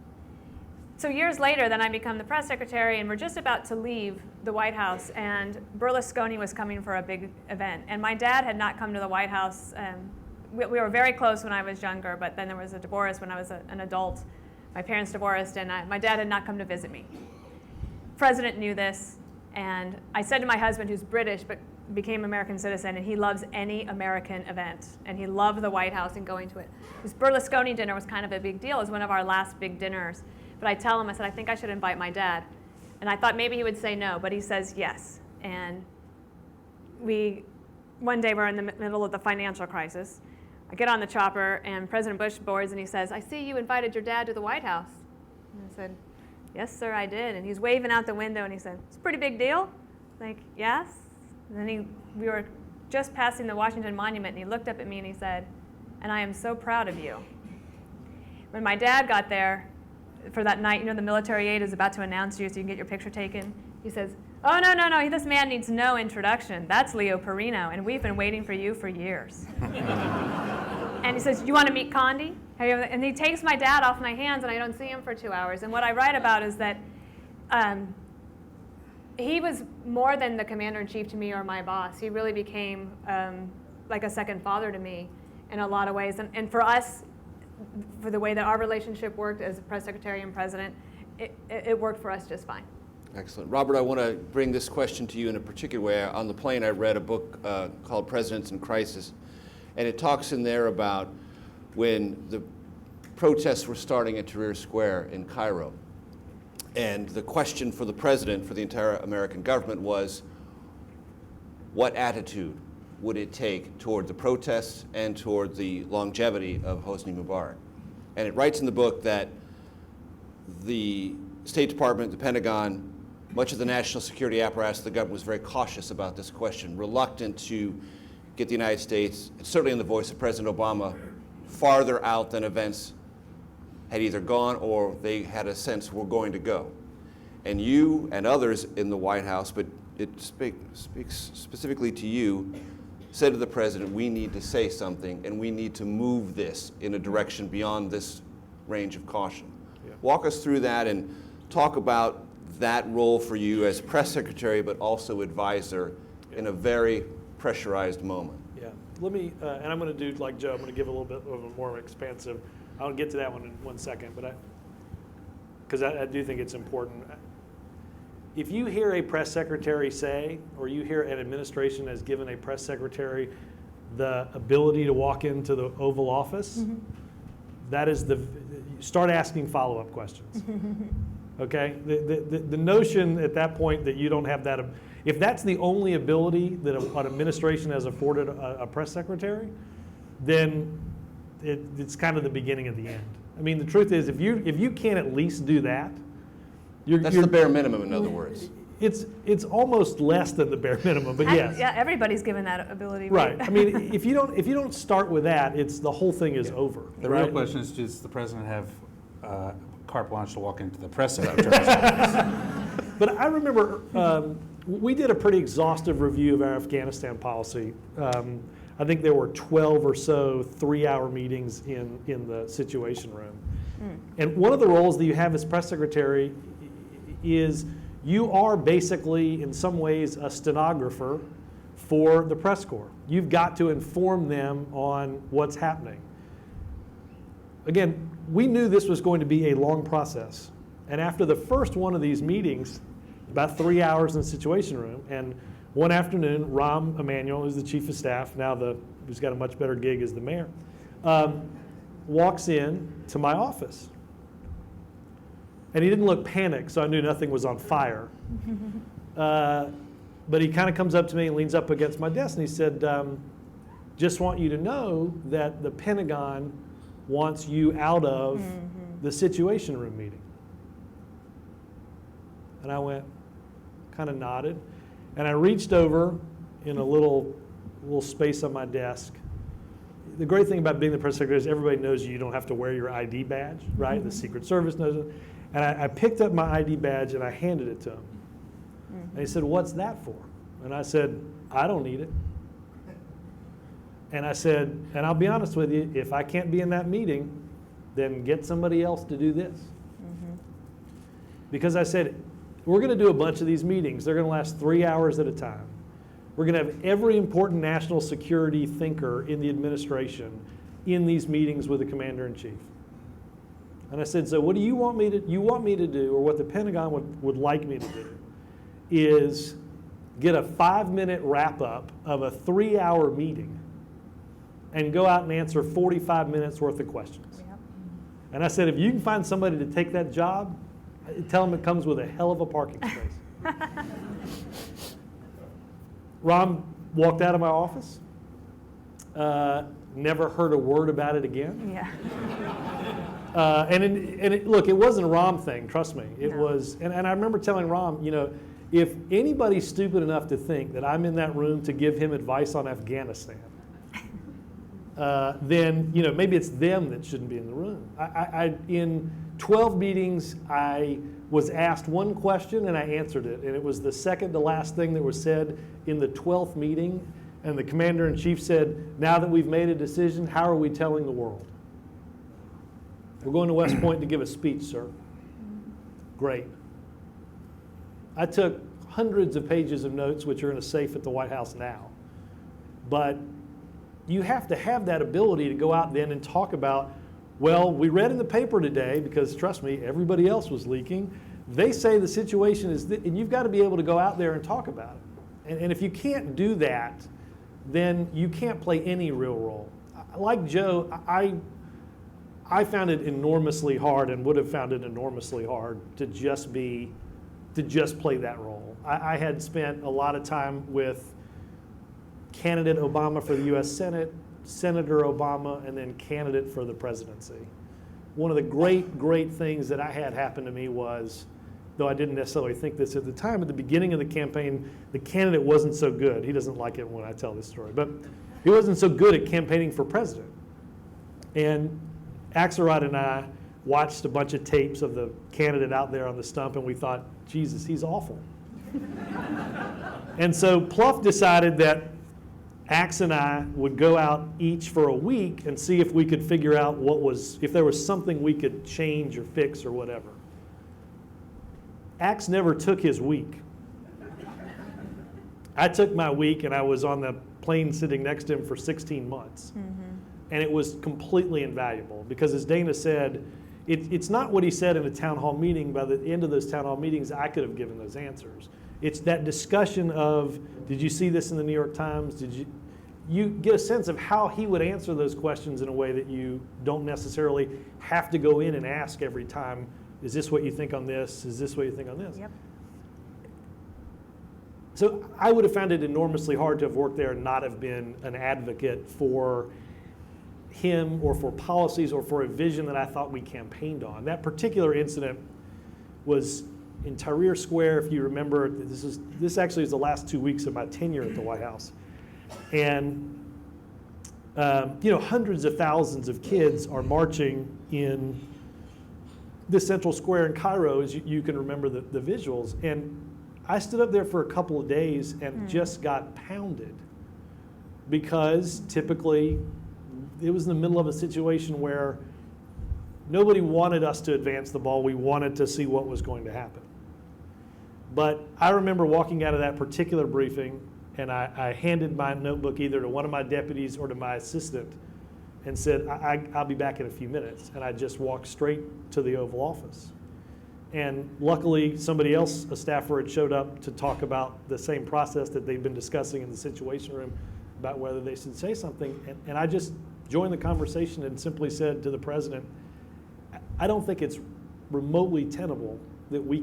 So years later, then I become the press secretary, and we're just about to leave the White House, and Berlusconi was coming for a big event. And my dad had not come to the White House. We were very close when I was younger, but then there was a divorce when I was an adult. My parents divorced, and my dad had not come to visit me. The president knew this, and I said to my husband, who's British but became an American citizen, and he loves any American event, and he loved the White House and going to it. This Berlusconi dinner was kind of a big deal. It was one of our last big dinners. But I tell him, I said, I think I should invite my dad. And I thought maybe he would say no, but he says yes. And one day we're in the middle of the financial crisis. I get on the chopper, and President Bush boards, and he says, I see you invited your dad to the White House. And I said, yes, sir, I did. And he's waving out the window, and he said, it's a pretty big deal. Like, yes. And then we were just passing the Washington Monument, and he looked up at me and he said, and I am so proud of you. When my dad got there for that night, the military aide is about to announce you so you can get your picture taken. He says, oh, no, this man needs no introduction. That's Leo Perino, and we've been waiting for you for years. And he says, you want to meet Condi? And he takes my dad off my hands, and I don't see him for 2 hours. And what I write about is that he was more than the commander-in-chief to me or my boss. He really became like a second father to me in a lot of ways. And for us, for the way that our relationship worked as press secretary and president, it worked for us just fine. Excellent. Robert, I want to bring this question to you in a particular way. On the plane, I read a book called Presidents in Crisis, and it talks in there about when the protests were starting at Tahrir Square in Cairo. And the question for the president, for the entire American government, was what attitude would it take toward the protests and toward the longevity of Hosni Mubarak? And it writes in the book that the State Department, the Pentagon, much of the national security apparatus of the government was very cautious about this question, reluctant to get the United States, certainly in the voice of President Obama, farther out than events had either gone or they had a sense were going to go. And you and others in the White House, but it speaks specifically to you, said to the president, we need to say something and we need to move this in a direction beyond this range of caution. Yeah. Walk us through that and talk about that role for you as press secretary, but also advisor in a very pressurized moment. Yeah. Let me, and I'm going to do like Joe, I'm going to give a little bit of a more expansive, I'll get to that one in 1 second, but because I do think it's important. If you hear a press secretary say, or you hear an administration has given a press secretary the ability to walk into the Oval Office, that is start asking follow-up questions. Okay? The notion at that point that you don't have that, if that's the only ability that an administration has afforded a press secretary, then it's kind of the beginning of the end. I mean, the truth is, if you can't at least do that, that's the bare minimum, in other words. It's almost less than the bare minimum, but yes. Yeah, everybody's given that ability. Right. I mean, if you don't start with that, the whole thing is over. The right? real question is, does the president have carte blanche to walk into the press secretary? But I remember we did a pretty exhaustive review of our Afghanistan policy. I think there were 12 or so 3-hour meetings in the Situation Room. And one of the roles that you have as press secretary is you are basically, in some ways, a stenographer for the press corps. You've got to inform them on what's happening. Again, we knew this was going to be a long process. And after the first one of these meetings, about 3 hours in the Situation Room, and one afternoon, Rahm Emanuel, who's the chief of staff, who's got a much better gig as the mayor, walks in to my office. And he didn't look panicked, so I knew nothing was on fire. But he kind of comes up to me and leans up against my desk, and he said, just want you to know that the Pentagon wants you out of the Situation Room meeting. And I went, kind of nodded, and I reached over in a little space on my desk. The great thing about being the press secretary is everybody knows you don't have to wear your ID badge, right? The Secret Service knows it. And I picked up my ID badge and I handed it to him. And he said, "What's that for?" And I said, "I don't need it." And I said, and I'll be honest with you, if I can't be in that meeting, then get somebody else to do this. Because I said, we're going to do a bunch of these meetings. They're going to last 3 hours at a time. We're going to have every important national security thinker in the administration in these meetings with the commander-in-chief. And I said, so what do you want me to do, or what the Pentagon would like me to do, is get a 5-minute wrap-up of a 3-hour meeting and go out and answer 45 minutes worth of questions. Yep. And I said, if you can find somebody to take that job, tell them it comes with a hell of a parking space. Rahm walked out of my office, never heard a word about it again. Yeah. Look, it wasn't a Rahm thing, trust me. It was, and I remember telling Rahm, if anybody's stupid enough to think that I'm in that room to give him advice on Afghanistan, then maybe it's them that shouldn't be in the room. In 12 meetings, I was asked one question and I answered it, and it was the second to last thing that was said in the 12th meeting, and the commander-in-chief said, now that we've made a decision, how are we telling the world? We're going to West Point to give a speech, sir. Great. I took hundreds of pages of notes, which are in a safe at the White House now. But you have to have that ability to go out then and talk about, well, we read in the paper today, because trust me, everybody else was leaking. They say the situation is, and you've got to be able to go out there and talk about it. And if you can't do that, then you can't play any real role. Like Joe, I found it enormously hard, and would have found it enormously hard to just play that role. I had spent a lot of time with candidate Obama for the U.S. Senate, Senator Obama, and then candidate for the presidency. One of the great things that I had happen to me was, though I didn't necessarily think this at the time, at the beginning of the campaign, the candidate wasn't so good. He doesn't like it when I tell this story, but he wasn't so good at campaigning for president. And Axelrod and I watched a bunch of tapes of the candidate out there on the stump, and we thought, Jesus, he's awful. And so Pluff decided that Axe and I would go out each for a week and see if we could figure out if there was something we could change or fix or whatever. Axe never took his week. I took my week and I was on the plane sitting next to him for 16 months. And it was completely invaluable because, as Dana said, it's not what he said in a town hall meeting. By the end of those town hall meetings, I could have given those answers. It's that discussion of, did you see this in the New York Times? You get a sense of how he would answer those questions in a way that you don't necessarily have to go in and ask every time, is this what you think on this? Is this what you think on this? Yep. So I would have found it enormously hard to have worked there and not have been an advocate for him or for policies or for a vision that I thought we campaigned on. That particular incident was in Tahrir Square, if you remember. This actually is the last 2 weeks of my tenure at the White House. And hundreds of thousands of kids are marching in this central square in Cairo, as you can remember the visuals. And I stood up there for a couple of days and just got pounded because typically it was in the middle of a situation where nobody wanted us to advance the ball. We wanted to see what was going to happen. But I remember walking out of that particular briefing, and I handed my notebook either to one of my deputies or to my assistant and said, I'll be back in a few minutes. And I just walked straight to the Oval Office. And luckily, somebody else, a staffer, had showed up to talk about the same process that they've been discussing in the Situation Room about whether they should say something. And I just joined the conversation and simply said to the president, I don't think it's remotely tenable that we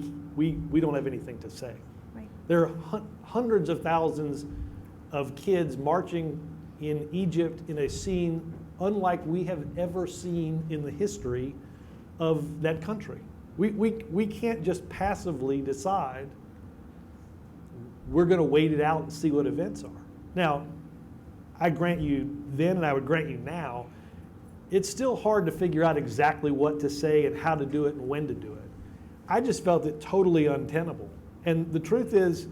don't have anything to say. Right. There are hundreds of thousands of kids marching in Egypt in a scene unlike we have ever seen in the history of that country. We can't just passively decide we're going to wait it out and see what events are. Now, I grant you then, and I would grant you now, it's still hard to figure out exactly what to say and how to do it and when to do it. I just felt it totally untenable. And the truth is,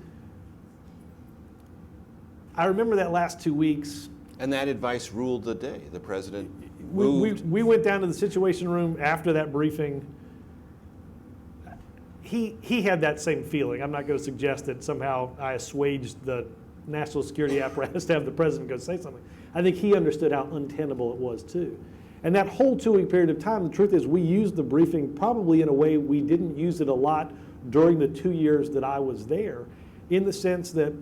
I remember that last 2 weeks. And that advice ruled the day. The president moved. We went down to the Situation Room after that briefing. He had that same feeling. I'm not going to suggest that somehow I assuaged the national security apparatus to have the president go say something. I think he understood how untenable it was too. And that whole 2 week period of time, the truth is we used the briefing probably in a way we didn't use it a lot during the 2 years that I was there, in the sense that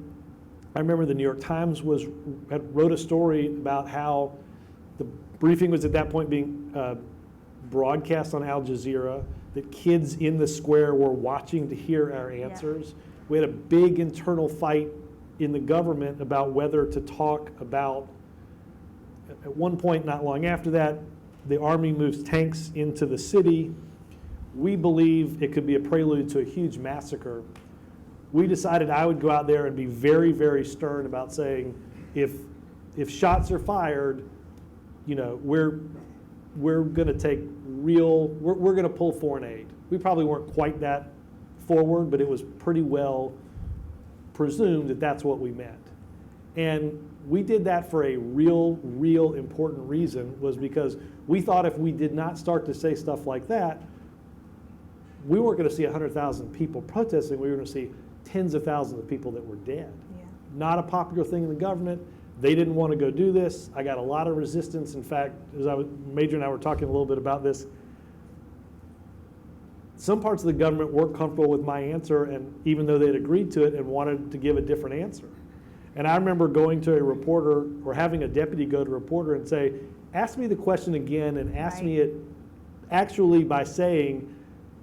I remember the New York Times wrote a story about how the briefing was at that point being broadcast on Al Jazeera, that kids in the square were watching to hear our answers. Yeah. We had a big internal fight in the government about whether to talk about, at one point not long after that, the Army moves tanks into the city. We believe it could be a prelude to a huge massacre. We decided I would go out there and be very, very stern about saying, if shots are fired, we're going to take we're going to pull foreign aid. We probably weren't quite that forward, but it was pretty well presumed that that's what we meant. And we did that for a real important reason, was because we thought if we did not start to say stuff like that, we weren't going to see 100,000 people protesting. We were going to see tens of thousands of people that were dead. Yeah. Not a popular thing in the government. They didn't want to go do this. I got a lot of resistance. In fact, Major and I were talking a little bit about this. Some parts of the government weren't comfortable with my answer, and even though they'd agreed to it and wanted to give a different answer. And I remember going to a reporter, or having a deputy go to a reporter and say, ask me the question again, and ask me it actually by saying,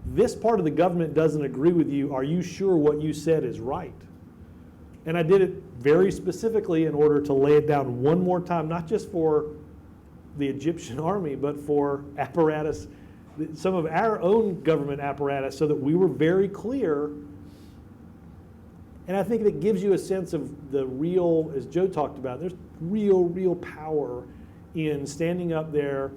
this part of the government doesn't agree with you. Are you sure what you said is right? And I did it very specifically in order to lay it down one more time, not just for the Egyptian army, but for apparatus, some of our own government apparatus, so that we were very clear. And I think it gives you a sense of the real, as Joe talked about, there's real power in standing up there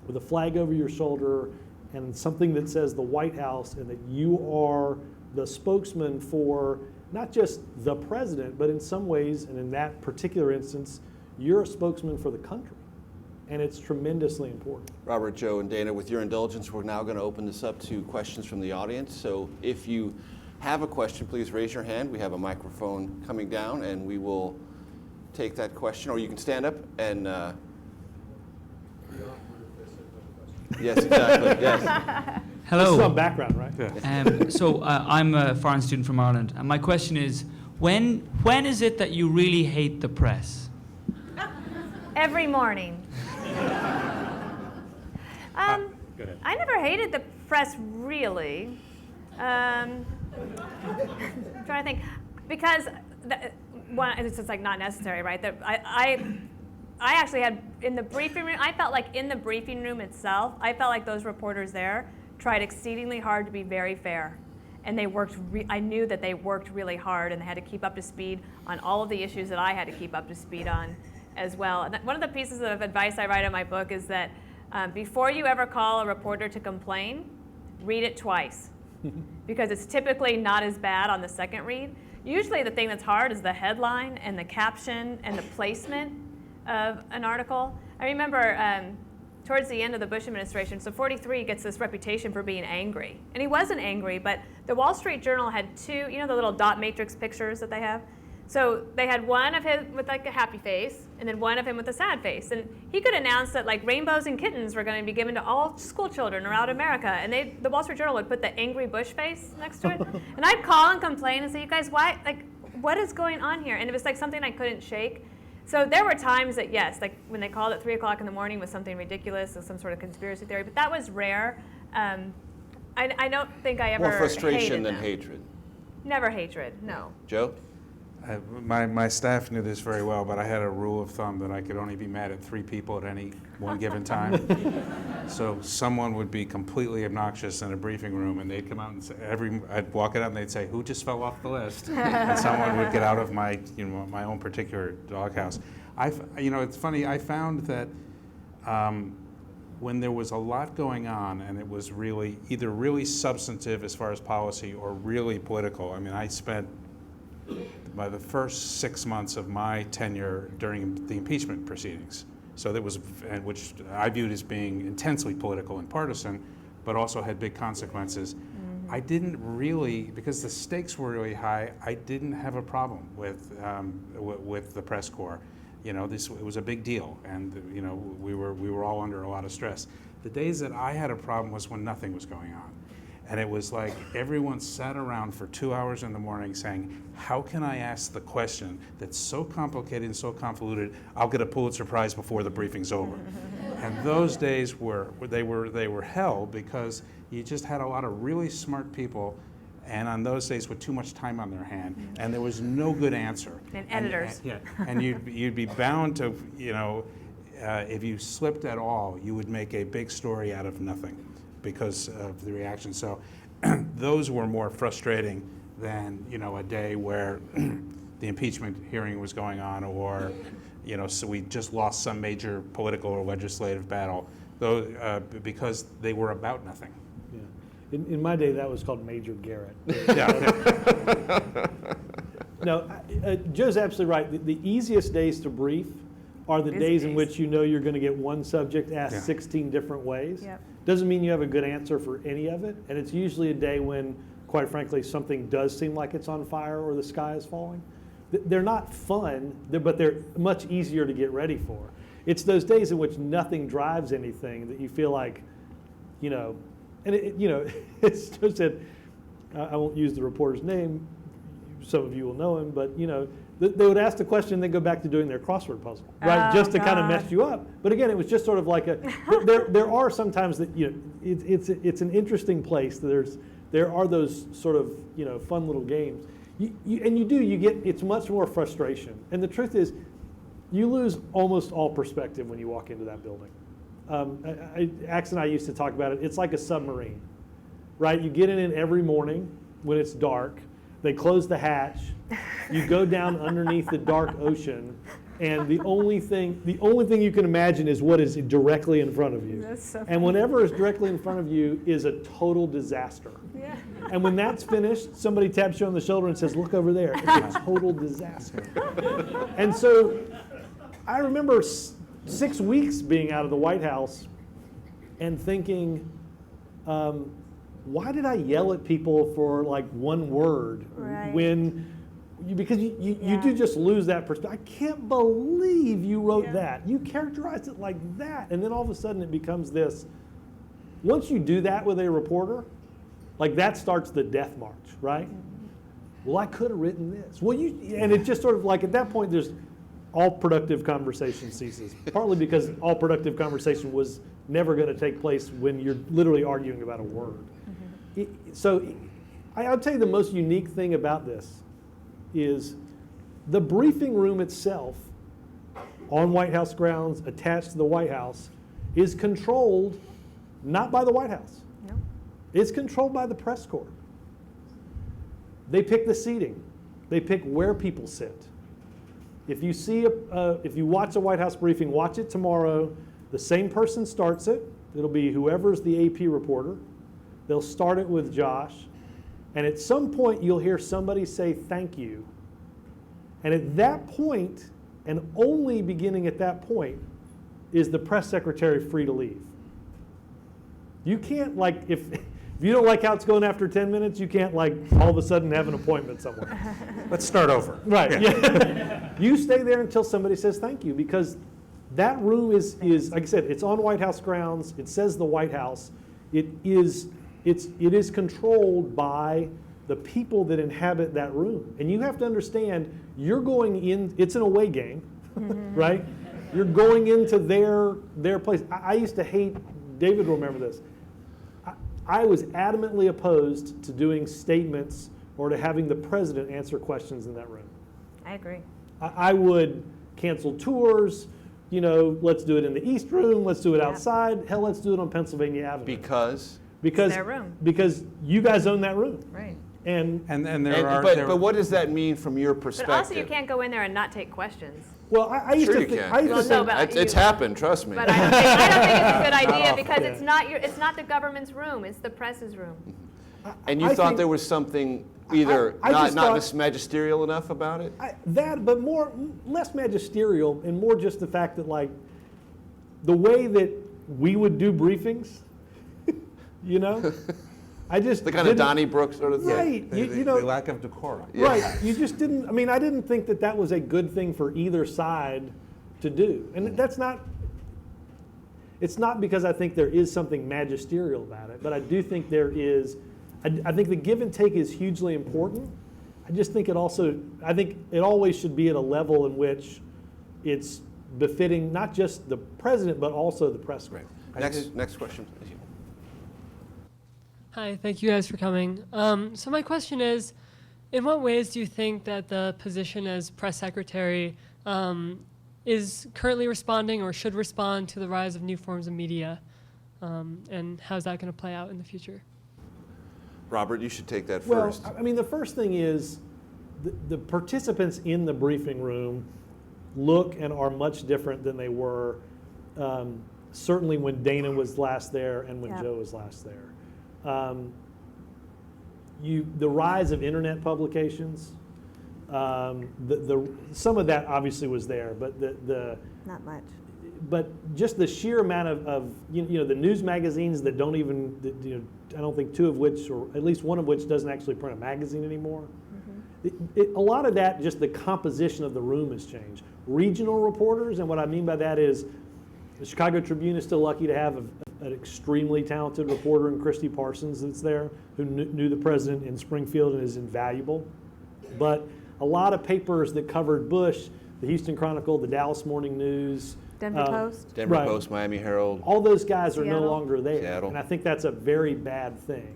with a flag over your shoulder and something that says the White House, and that you are the spokesman for not just the president, but in some ways, and in that particular instance, you're a spokesman for the country. And it's tremendously important. Robert, Joe, and Dana, with your indulgence, we're now going to open this up to questions from the audience. So if you have a question, please raise your hand. We have a microphone coming down, and we will take that question. Or you can stand up and... Yes, exactly. Yes. This is on background, right? I'm a foreign student from Ireland, and my question is, when is it that you really hate the press? Every morning. Go ahead. I never hated the press, really. I'm trying to think. Because, it's just like not necessary, right? I actually had, in the briefing room, I felt like in the briefing room itself, I felt like those reporters there tried exceedingly hard to be very fair. And they worked, I knew that they worked really hard, and they had to keep up to speed on all of the issues that I had to keep up to speed on as well. And one of the pieces of advice I write in my book is that before you ever call a reporter to complain, read it twice. Because it's typically not as bad on the second read. Usually the thing that's hard is the headline and the caption and the placement of an article. I remember towards the end of the Bush administration, so 43 gets this reputation for being angry. And he wasn't angry, but the Wall Street Journal had two, you know the little dot matrix pictures that they have? So they had one of him with like a happy face, and then one of him with a sad face. And he could announce that like rainbows and kittens were going to be given to all school children around America. And the Wall Street Journal would put the angry Bush face next to it. And I'd call and complain and say, you guys, why, like, what is going on here? And it was like something I couldn't shake. So there were times that, yes, like when they called at 3 o'clock in the morning was something ridiculous, or some sort of conspiracy theory, but that was rare. I don't think I ever More frustration than them. hatred. Never hatred, no. Joe? My staff knew this very well, but I had a rule of thumb that I could only be mad at 3 people at any one given time. So someone would be completely obnoxious in a briefing room, and they'd come out and say, I'd walk it out and they'd say, who just fell off the list? And someone would get out of my own particular doghouse. It's funny, I found that when there was a lot going on and it was really either really substantive as far as policy or really political, I mean, I spent by the first 6 months of my tenure during the impeachment proceedings. So that was, which I viewed as being intensely political and partisan, but also had big consequences. Mm-hmm. I didn't really, because the stakes were really high, I didn't have a problem with the press corps. It was a big deal, and we were all under a lot of stress. The days that I had a problem was when nothing was going on. And it was like everyone sat around for 2 hours in the morning saying, how can I ask the question that's so complicated and so convoluted, I'll get a Pulitzer Prize before the briefing's over. And those days were hell, because you just had a lot of really smart people, and on those days with too much time on their hand, and there was no good answer. And editors. And you'd be bound to, if you slipped at all, you would make a big story out of nothing because of the reaction. So those were more frustrating than a day where the impeachment hearing was going on, or so we just lost some major political or legislative battle, though, because they were about nothing. Yeah. In my day, that was called Major Garrett. No, Joe's absolutely right. The easiest days to brief are the days in which you're going to get one subject asked 16 different ways. Yep. Doesn't mean you have a good answer for any of it, and it's usually a day when, quite frankly, something does seem like it's on fire or the sky is falling. They're not fun, but they're much easier to get ready for. It's those days in which nothing drives anything that you feel like, and it's just that, I won't use the reporter's name, some of you will know him, but they would ask the question and then go back to doing their crossword puzzle, right? Just to kind of mess you up. But again, it was just sort of like there are sometimes that, it's an interesting place. There are those sort of, fun little games. It's much more frustration. And the truth is, you lose almost all perspective when you walk into that building. Axe and I used to talk about it. It's like a submarine, right? You get in it every morning when it's dark. They close the hatch. You go down underneath the dark ocean, and the only thing you can imagine is what is directly in front of you. That's so funny. And whatever is directly in front of you is a total disaster. Yeah. And when that's finished, somebody taps you on the shoulder and says, "Look over there." It's a total disaster. And so, I remember 6 weeks being out of the White House and thinking, why did I yell at people for like one word because you do just lose that perspective. I can't believe you wrote that. You characterized it like that. And then all of a sudden it becomes this. Once you do that with a reporter, like that starts the death march, right? Well, I could have written this. Well, and it just sort of like at that point there's all productive conversation ceases. Partly because all productive conversation was never going to take place when you're literally arguing about a word. So I'll tell you the most unique thing about this is the briefing room itself on White House grounds attached to the White House is controlled not by the White House. No. It's controlled by the press corps. They pick the seating. They pick where people sit. If you see if you watch a White House briefing, watch it tomorrow. The same person starts it. It'll be whoever's the AP reporter. They'll start it with Josh. And at some point, you'll hear somebody say thank you. And at that point, and only beginning at that point, is the press secretary free to leave. You can't, like, if you don't like how it's going after 10 minutes, you can't, like, all of a sudden have an appointment somewhere. Let's start over. Right. Yeah. You stay there until somebody says thank you, because that room is, like I said, it's on White House grounds. It says the White House. It is controlled by the people that inhabit that room. And you have to understand, you're going in, it's an away game, right? You're going into their place. I used to hate, David will remember this, I was adamantly opposed to doing statements or to having the president answer questions in that room. I agree. I would cancel tours, let's do it in the East Room, let's do it outside, hell, let's do it on Pennsylvania Avenue. Because it's their room. Because you guys own that room. Right. But what does that mean from your perspective? But also you can't go in there and not take questions. Well, I used sure to you think, can. I used to think It's happened, trust me. But I don't think it's a good idea off. because it's not the government's room, it's the press's room. And you thought there was something either not magisterial enough about it? But less magisterial and more just the fact that, like, the way that we would do briefings, I just the kind of Donnybrook sort of thing. Right. The lack of decorum. Right. You just didn't, I didn't think that was a good thing for either side to do. And it's not because I think there is something magisterial about it, but I do think there is, I think the give and take is hugely important. I just think I think it always should be at a level in which it's befitting not just the president, but also the press corps. Next question, please. Hi, thank you guys for coming. So my question is, in what ways do you think that the position as press secretary is currently responding or should respond to the rise of new forms of media? And how's that going to play out in the future? Robert, you should take that first. Well, the first thing is the participants in the briefing room look and are much different than they were certainly when Dana was last there and when Joe was last there. The rise of internet publications, some of that obviously was there, but not much. But just the sheer amount of the news magazines that don't even, I don't think two of which, or at least one of which, doesn't actually print a magazine anymore. A lot of that, just the composition of the room has changed. Regional reporters, and what I mean by that is the Chicago Tribune is still lucky to have an extremely talented reporter in Christy Parsons that's there, who knew the president in Springfield and is invaluable. But a lot of papers that covered Bush, the Houston Chronicle, the Dallas Morning News, Denver Post, Post, Miami Herald. All those guys are Seattle. no longer there, Seattle. and I think that's a very bad thing.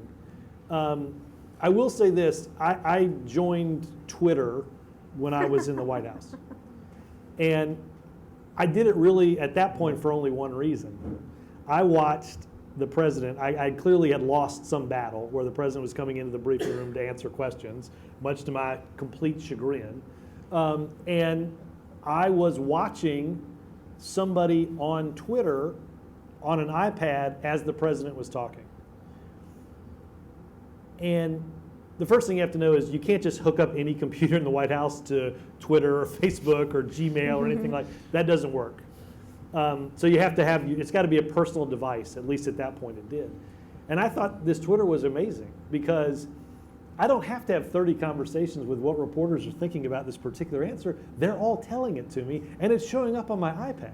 I will say this, I joined Twitter when I was in the White House. And I did it really, at that point, for only one reason. I watched the president, I clearly had lost some battle where the president was coming into the briefing room to answer questions, much to my complete chagrin. And I was watching somebody on Twitter on an iPad as the president was talking. And the first thing you have to know is you can't just hook up any computer in the White House to Twitter or Facebook or Gmail or anything like that. That doesn't work. So you have to have, it's got to be a personal device, at least at that point it did. And I thought this Twitter was amazing because I don't have to have 30 conversations with what reporters are thinking about this particular answer. They're all telling it to me, and it's showing up on my iPad.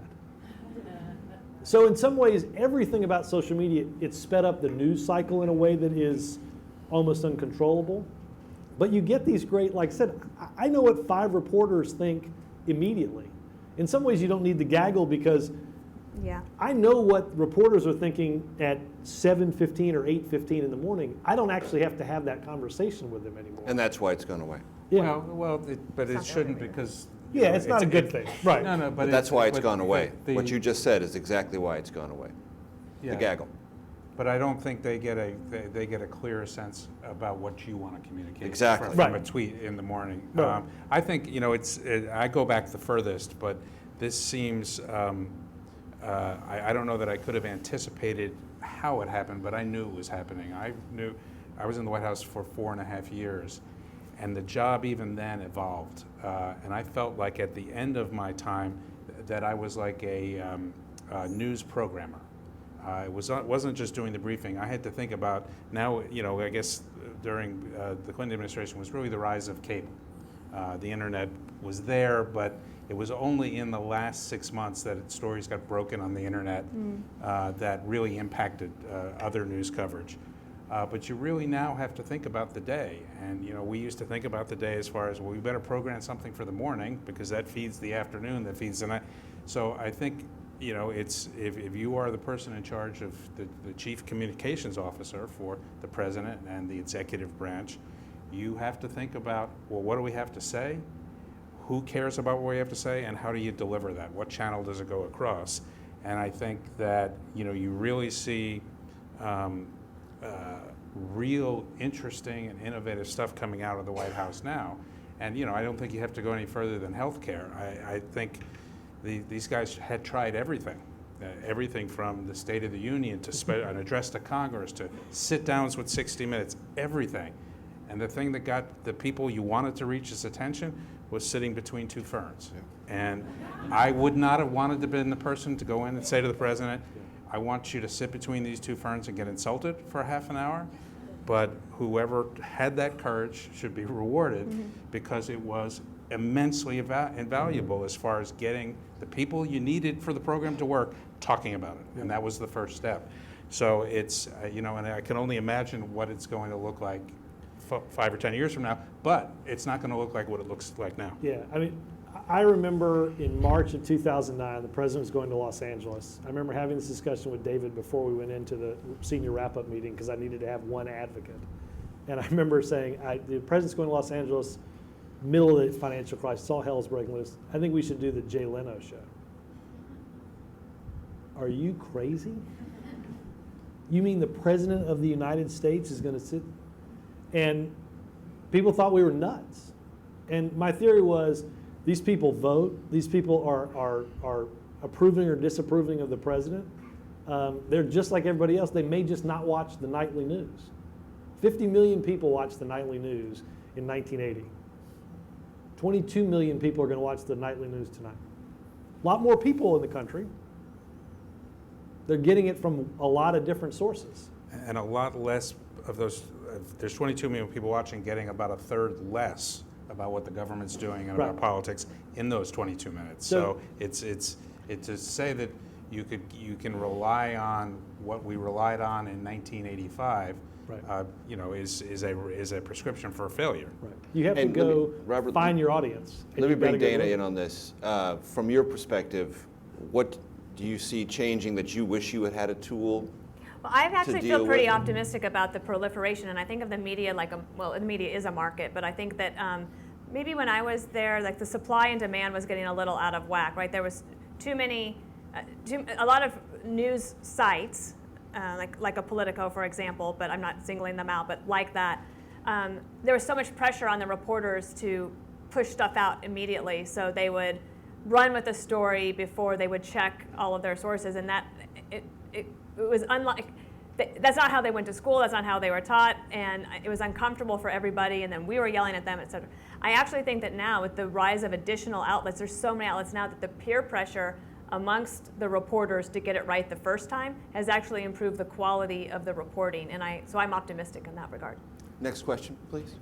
So in some ways, everything about social media, it's sped up the news cycle in a way that is almost uncontrollable. But you get these great, like I said, I know what 5 reporters think immediately. In some ways, you don't need the gaggle because I know what reporters are thinking at 7:15 or 8:15 in the morning. I don't actually have to have that conversation with them anymore. And that's why it's gone away. Yeah. But it shouldn't because. Yeah, it's not a good thing. Right. No, But that's why it's gone away. the- What you just said is exactly why it's gone away. The Yeah. gaggle. But I don't think they get a clearer sense about what you want to communicate. Exactly. From a tweet in the morning. Right. I think I go back the furthest, but this seems. I don't know that I could have anticipated how it happened, but I knew it was happening. I was in the White House for 4.5 years, and the job even then evolved. And I felt like at the end of my time that I was like a news programmer. It wasn't just doing the briefing. I had to think about now, I guess during the Clinton administration was really the rise of cable. The internet was there, but it was only in the last 6 months that stories got broken on the internet that really impacted other news coverage. But you really now have to think about the day. And we used to think about the day as far as, well, we better program something for the morning because that feeds the afternoon, that feeds the night. So I think, it's if you are the person in charge of the chief communications officer for the president and the executive branch, you have to think about, well, what do we have to say? Who cares about what we have to say, and how do you deliver that? What channel does it go across? And I think that you really see real interesting and innovative stuff coming out of the White House now. And I don't think you have to go any further than healthcare. I think these guys had tried everything. Everything from the State of the Union to an address to Congress to sit-downs with 60 Minutes, everything. And the thing that got the people you wanted to reach his attention was sitting between 2 ferns. And I would not have wanted to have been the person to go in and say to the president, I want you to sit between these 2 ferns and get insulted for half an hour. But whoever had that courage should be rewarded because it was immensely invaluable as far as getting the people you needed for the program to work talking about it. And that was the first step. So it's, and I can only imagine what it's going to look like 5 or 10 years from now, but it's not going to look like what it looks like now. Yeah, I remember in March of 2009, the president was going to Los Angeles. I remember having this discussion with David before we went into the senior wrap-up meeting because I needed to have one advocate. And I remember saying, the president's going to Los Angeles, middle of the financial crisis, all hell's breaking loose. I think we should do the Jay Leno show. Are you crazy? You mean the president of the United States is going to sit? And people thought we were nuts. And my theory was, these people vote. These people are approving or disapproving of the president. They're just like everybody else. They may just not watch the nightly news. 50 million people watched the nightly news in 1980. 22 million people are going to watch the nightly news tonight. A lot more people in the country. They're getting it from a lot of different sources. And a lot less of those, there's 22 million people watching, getting about a third less about what the government's doing and about politics in those 22 minutes. So it's to say that you can rely on what we relied on in 1985. Is a prescription for failure. Right. You have to go find your audience. Let me bring Dana in on this. From your perspective, what do you see changing that you wish you had had a tool? Well, I actually feel pretty optimistic about the proliferation, and I think of the media like the media is a market, but I think that maybe when I was there, like the supply and demand was getting a little out of whack, right? There was a lot of news sites, like a Politico, for example, but I'm not singling them out, but like that, there was so much pressure on the reporters to push stuff out immediately, so they would run with the story before they would check all of their sources, and that it was unlike. That's not how they went to school. That's not how they were taught, and it was uncomfortable for everybody. And then we were yelling at them, et cetera. I actually think that now, with the rise of additional outlets, there's so many outlets now that the peer pressure amongst the reporters to get it right the first time has actually improved the quality of the reporting, and so I'm optimistic in that regard. Next question, please.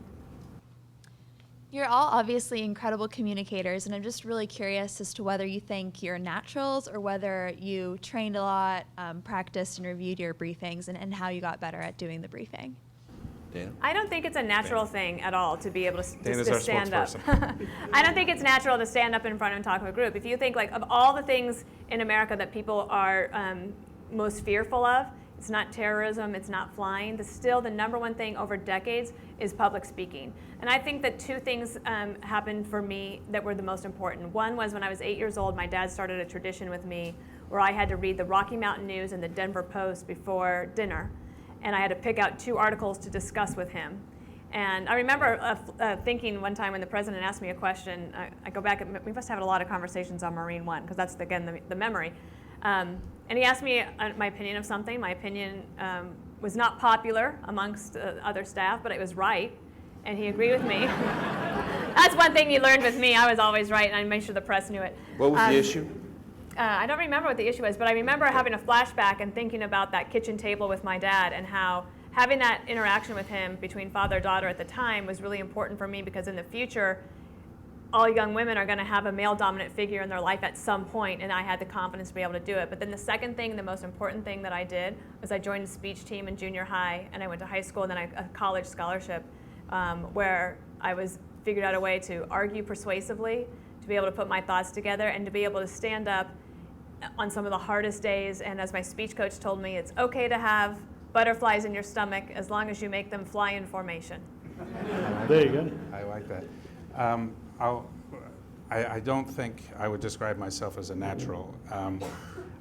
You're all obviously incredible communicators, and I'm just really curious as to whether you think you're naturals or whether you trained a lot, practiced and reviewed your briefings, and how you got better at doing the briefing. Dana? I don't think it's a natural thing at all to be able to Dana's to our stand up. spokesperson. I don't think it's natural to stand up in front and talk to a group. If you think like of all the things in America that people are most fearful of, it's not terrorism, it's not flying. Still, the number one thing over decades is public speaking. And I think that two things happened for me that were the most important. One was when I was 8 years old, my dad started a tradition with me where I had to read the Rocky Mountain News and the Denver Post before dinner. And I had to pick out 2 articles to discuss with him. And I remember thinking one time when the president asked me a question, I go back, we must have had a lot of conversations on Marine One, because that's, again, the memory. And he asked me my opinion of something. My opinion was not popular amongst other staff, but it was right, and he agreed with me. That's one thing you learned with me. I was always right, and I made sure the press knew it. What was the issue? I don't remember what the issue was, but I remember having a flashback and thinking about that kitchen table with my dad and how having that interaction with him between father and daughter at the time was really important for me, because in the future, all young women are going to have a male-dominant figure in their life at some point, and I had the confidence to be able to do it. But then the second thing, the most important thing that I did, was I joined the speech team in junior high, and I went to high school and then a college scholarship where I figured out a way to argue persuasively, to be able to put my thoughts together, and to be able to stand up on some of the hardest days. And as my speech coach told me, it's okay to have butterflies in your stomach as long as you make them fly in formation. There you go. I like that. I don't think I would describe myself as a natural.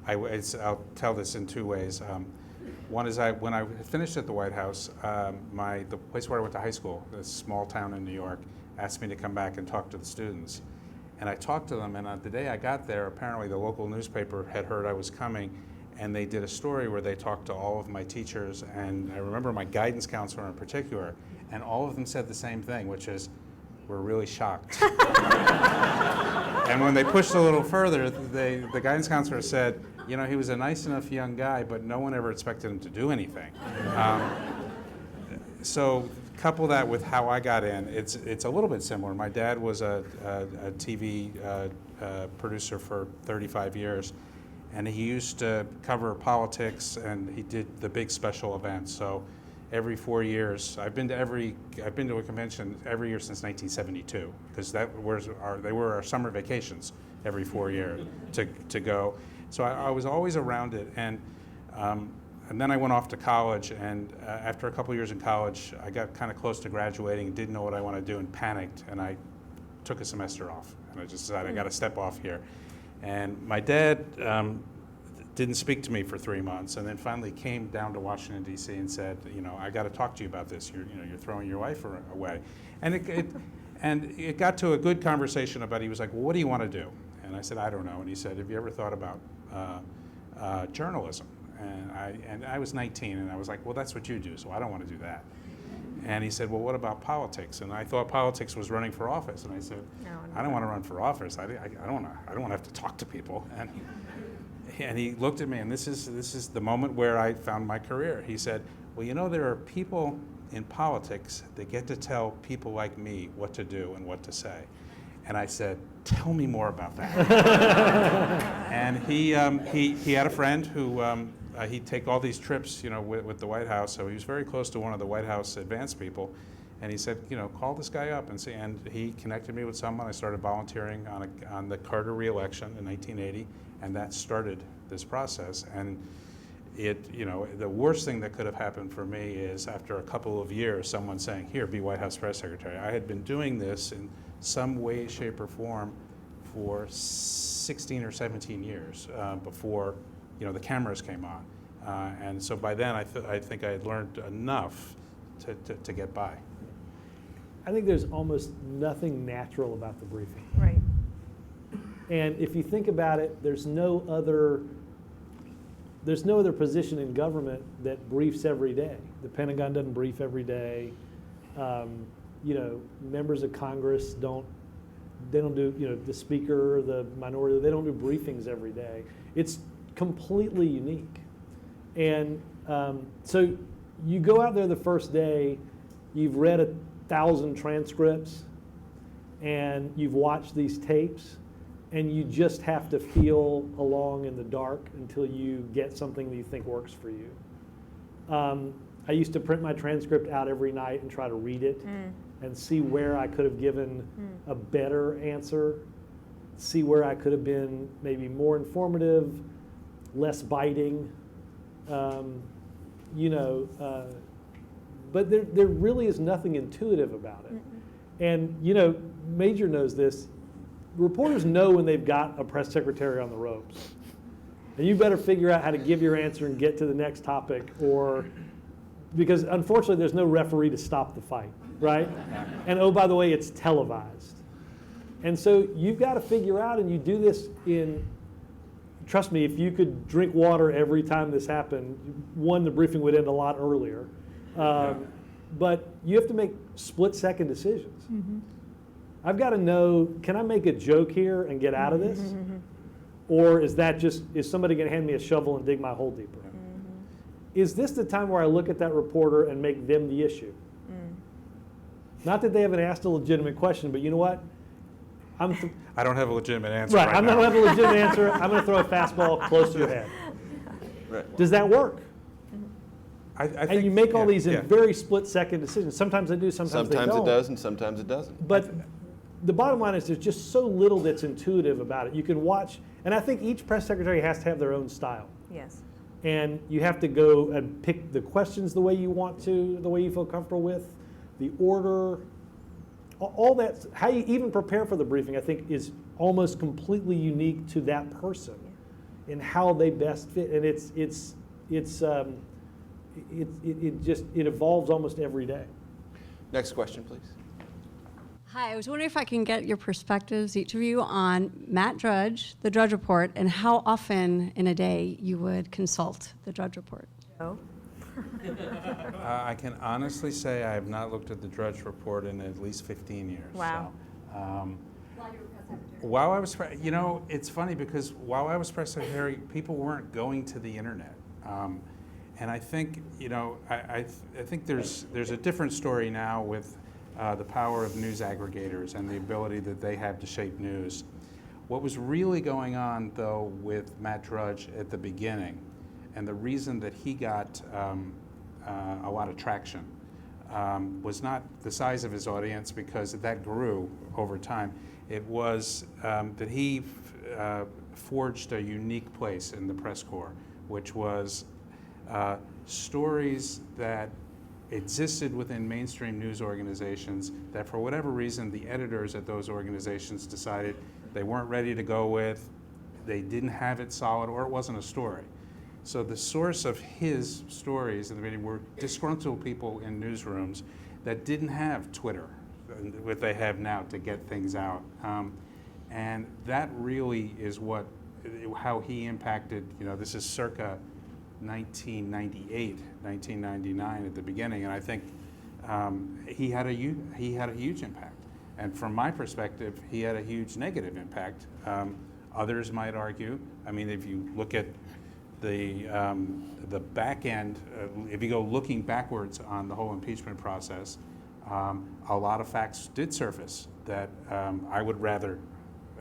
I'll tell this in 2 ways. One is when I finished at the White House, the place where I went to high school, this small town in New York, asked me to come back and talk to the students. And I talked to them, and the day I got there, apparently the local newspaper had heard I was coming, and they did a story where they talked to all of my teachers, and I remember my guidance counselor in particular, and all of them said the same thing, which is, we're really shocked. And when they pushed a little further, the guidance counselor said, you know, he was a nice enough young guy, but no one ever expected him to do anything. So couple that with how I got in, it's a little bit similar. My dad was a TV producer for 35 years, and he used to cover politics, and he did the big special events. So every 4 years, I've been to a convention every year since 1972, because they were our summer vacations every 4 years to go. So I was always around it, and then I went off to college, and after a couple years in college, I got kind of close to graduating, didn't know what I wanted to do, and panicked, and I took a semester off, and I just decided I got to step off here. And my dad didn't speak to me for 3 months, and then finally came down to Washington, D.C. and said, you know, I got to talk to you about this. You're throwing your wife away. And it got to a good conversation about, he was like, well, what do you want to do? And I said, I don't know. And he said, have you ever thought about journalism? And I was 19, and I was like, well, that's what you do, so I don't want to do that. And he said, well, what about politics? And I thought politics was running for office. And I said, no, I don't want to run for office. I don't want to have to talk to people. And he looked at me, and this is the moment where I found my career. He said, well, you know, there are people in politics that get to tell people like me what to do and what to say. And I said, tell me more about that. And he had a friend who he'd take all these trips, you know, with the White House. So he was very close to one of the White House advance people. And he said, you know, call this guy up and see. And he connected me with someone. I started volunteering on the Carter re-election in 1980, and that started this process. And you know, the worst thing that could have happened for me is after a couple of years, someone saying, here, be White House press secretary. I had been doing this in some way, shape, or form for 16 or 17 years before, you know, the cameras came on. And so by then, I think I had learned enough to get by. I think there's almost nothing natural about the briefing. Right. And if you think about it, there's no other position in government that briefs every day. The Pentagon doesn't brief every day. You know, members of Congress don't do, the speaker, the minority, they don't do briefings every day. It's completely unique. And so you go out there the first day, you've read 1,000 transcripts, and you've watched these tapes, and you just have to feel along in the dark until you get something that you think works for you. I used to print my transcript out every night and try to read it and see where I could have given a better answer, see where I could have been maybe more informative, less biting, but there really is nothing intuitive about it. And, Major knows this. Reporters know when they've got a press secretary on the ropes. And you better figure out how to give your answer and get to the next topic, because unfortunately there's no referee to stop the fight, right? And oh, by the way, it's televised. And so you've got to figure out, and you do this trust me, if you could drink water every time this happened, the briefing would end a lot earlier. But you have to make split-second decisions. I've got to know, can I make a joke here and get out of this? Or is somebody going to hand me a shovel and dig my hole deeper? Is this the time where I look at that reporter and make them the issue? Not that they haven't asked a legitimate question, but you know what? I don't have a legitimate answer right now. I don't have a legitimate answer. I'm going to throw a fastball close to your head. Right. Does that work? I think, and you make all these in very split-second decisions. Sometimes they do, sometimes they don't. Sometimes it does, and sometimes it doesn't. But the bottom line is there's just so little that's intuitive about it. You can watch, and I think each press secretary has to have their own style. Yes. And you have to go and pick the questions the way you want to, the way you feel comfortable with, the order, all that. How you even prepare for the briefing, I think, is almost completely unique to that person in how they best fit. And it evolves almost every day. Next question, please. Hi, I was wondering if I can get your perspectives, each of you, on Matt Drudge, the Drudge Report, and how often in a day you would consult the Drudge Report. Oh. I can honestly say I have not looked at the Drudge Report in at least 15 years. Wow. So, while I was, it's funny because while I was press secretary, people weren't going to the internet. And I think, I think there's a different story now with the power of news aggregators and the ability that they have to shape news. What was really going on, though, with Matt Drudge at the beginning, and the reason that he got a lot of traction was not the size of his audience, because that grew over time. It was that he forged a unique place in the press corps, which was stories that existed within mainstream news organizations that for whatever reason the editors at those organizations decided they weren't ready to go with, they didn't have it solid, or it wasn't a story. So the source of his stories in the beginning were disgruntled people in newsrooms that didn't have Twitter, what they have now to get things out. And that really is how he impacted, this is circa 1998, 1999 at the beginning, and I think he had a huge impact. And from my perspective, he had a huge negative impact. Others might argue. I mean, if you look at the back end, if you go looking backwards on the whole impeachment process, a lot of facts did surface that I would rather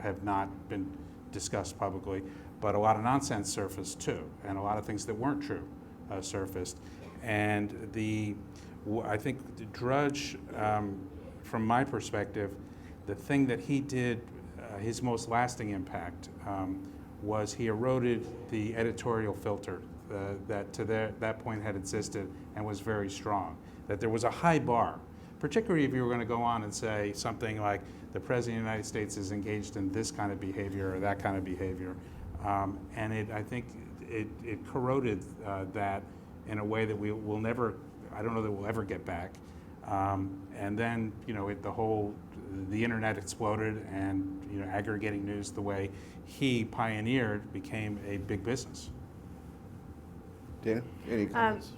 have not been discussed publicly. But a lot of nonsense surfaced too, and a lot of things that weren't true surfaced. And I think the Drudge, from my perspective, the thing that he did, his most lasting impact, was he eroded the editorial filter that to that point had existed and was very strong. That there was a high bar, particularly if you were going to go on and say something like, the President of the United States is engaged in this kind of behavior or that kind of behavior. And I think it corroded that in a way that we will never, I don't know that we'll ever get back. And then, the internet exploded, and, aggregating news the way he pioneered became a big business. Dana, any comments?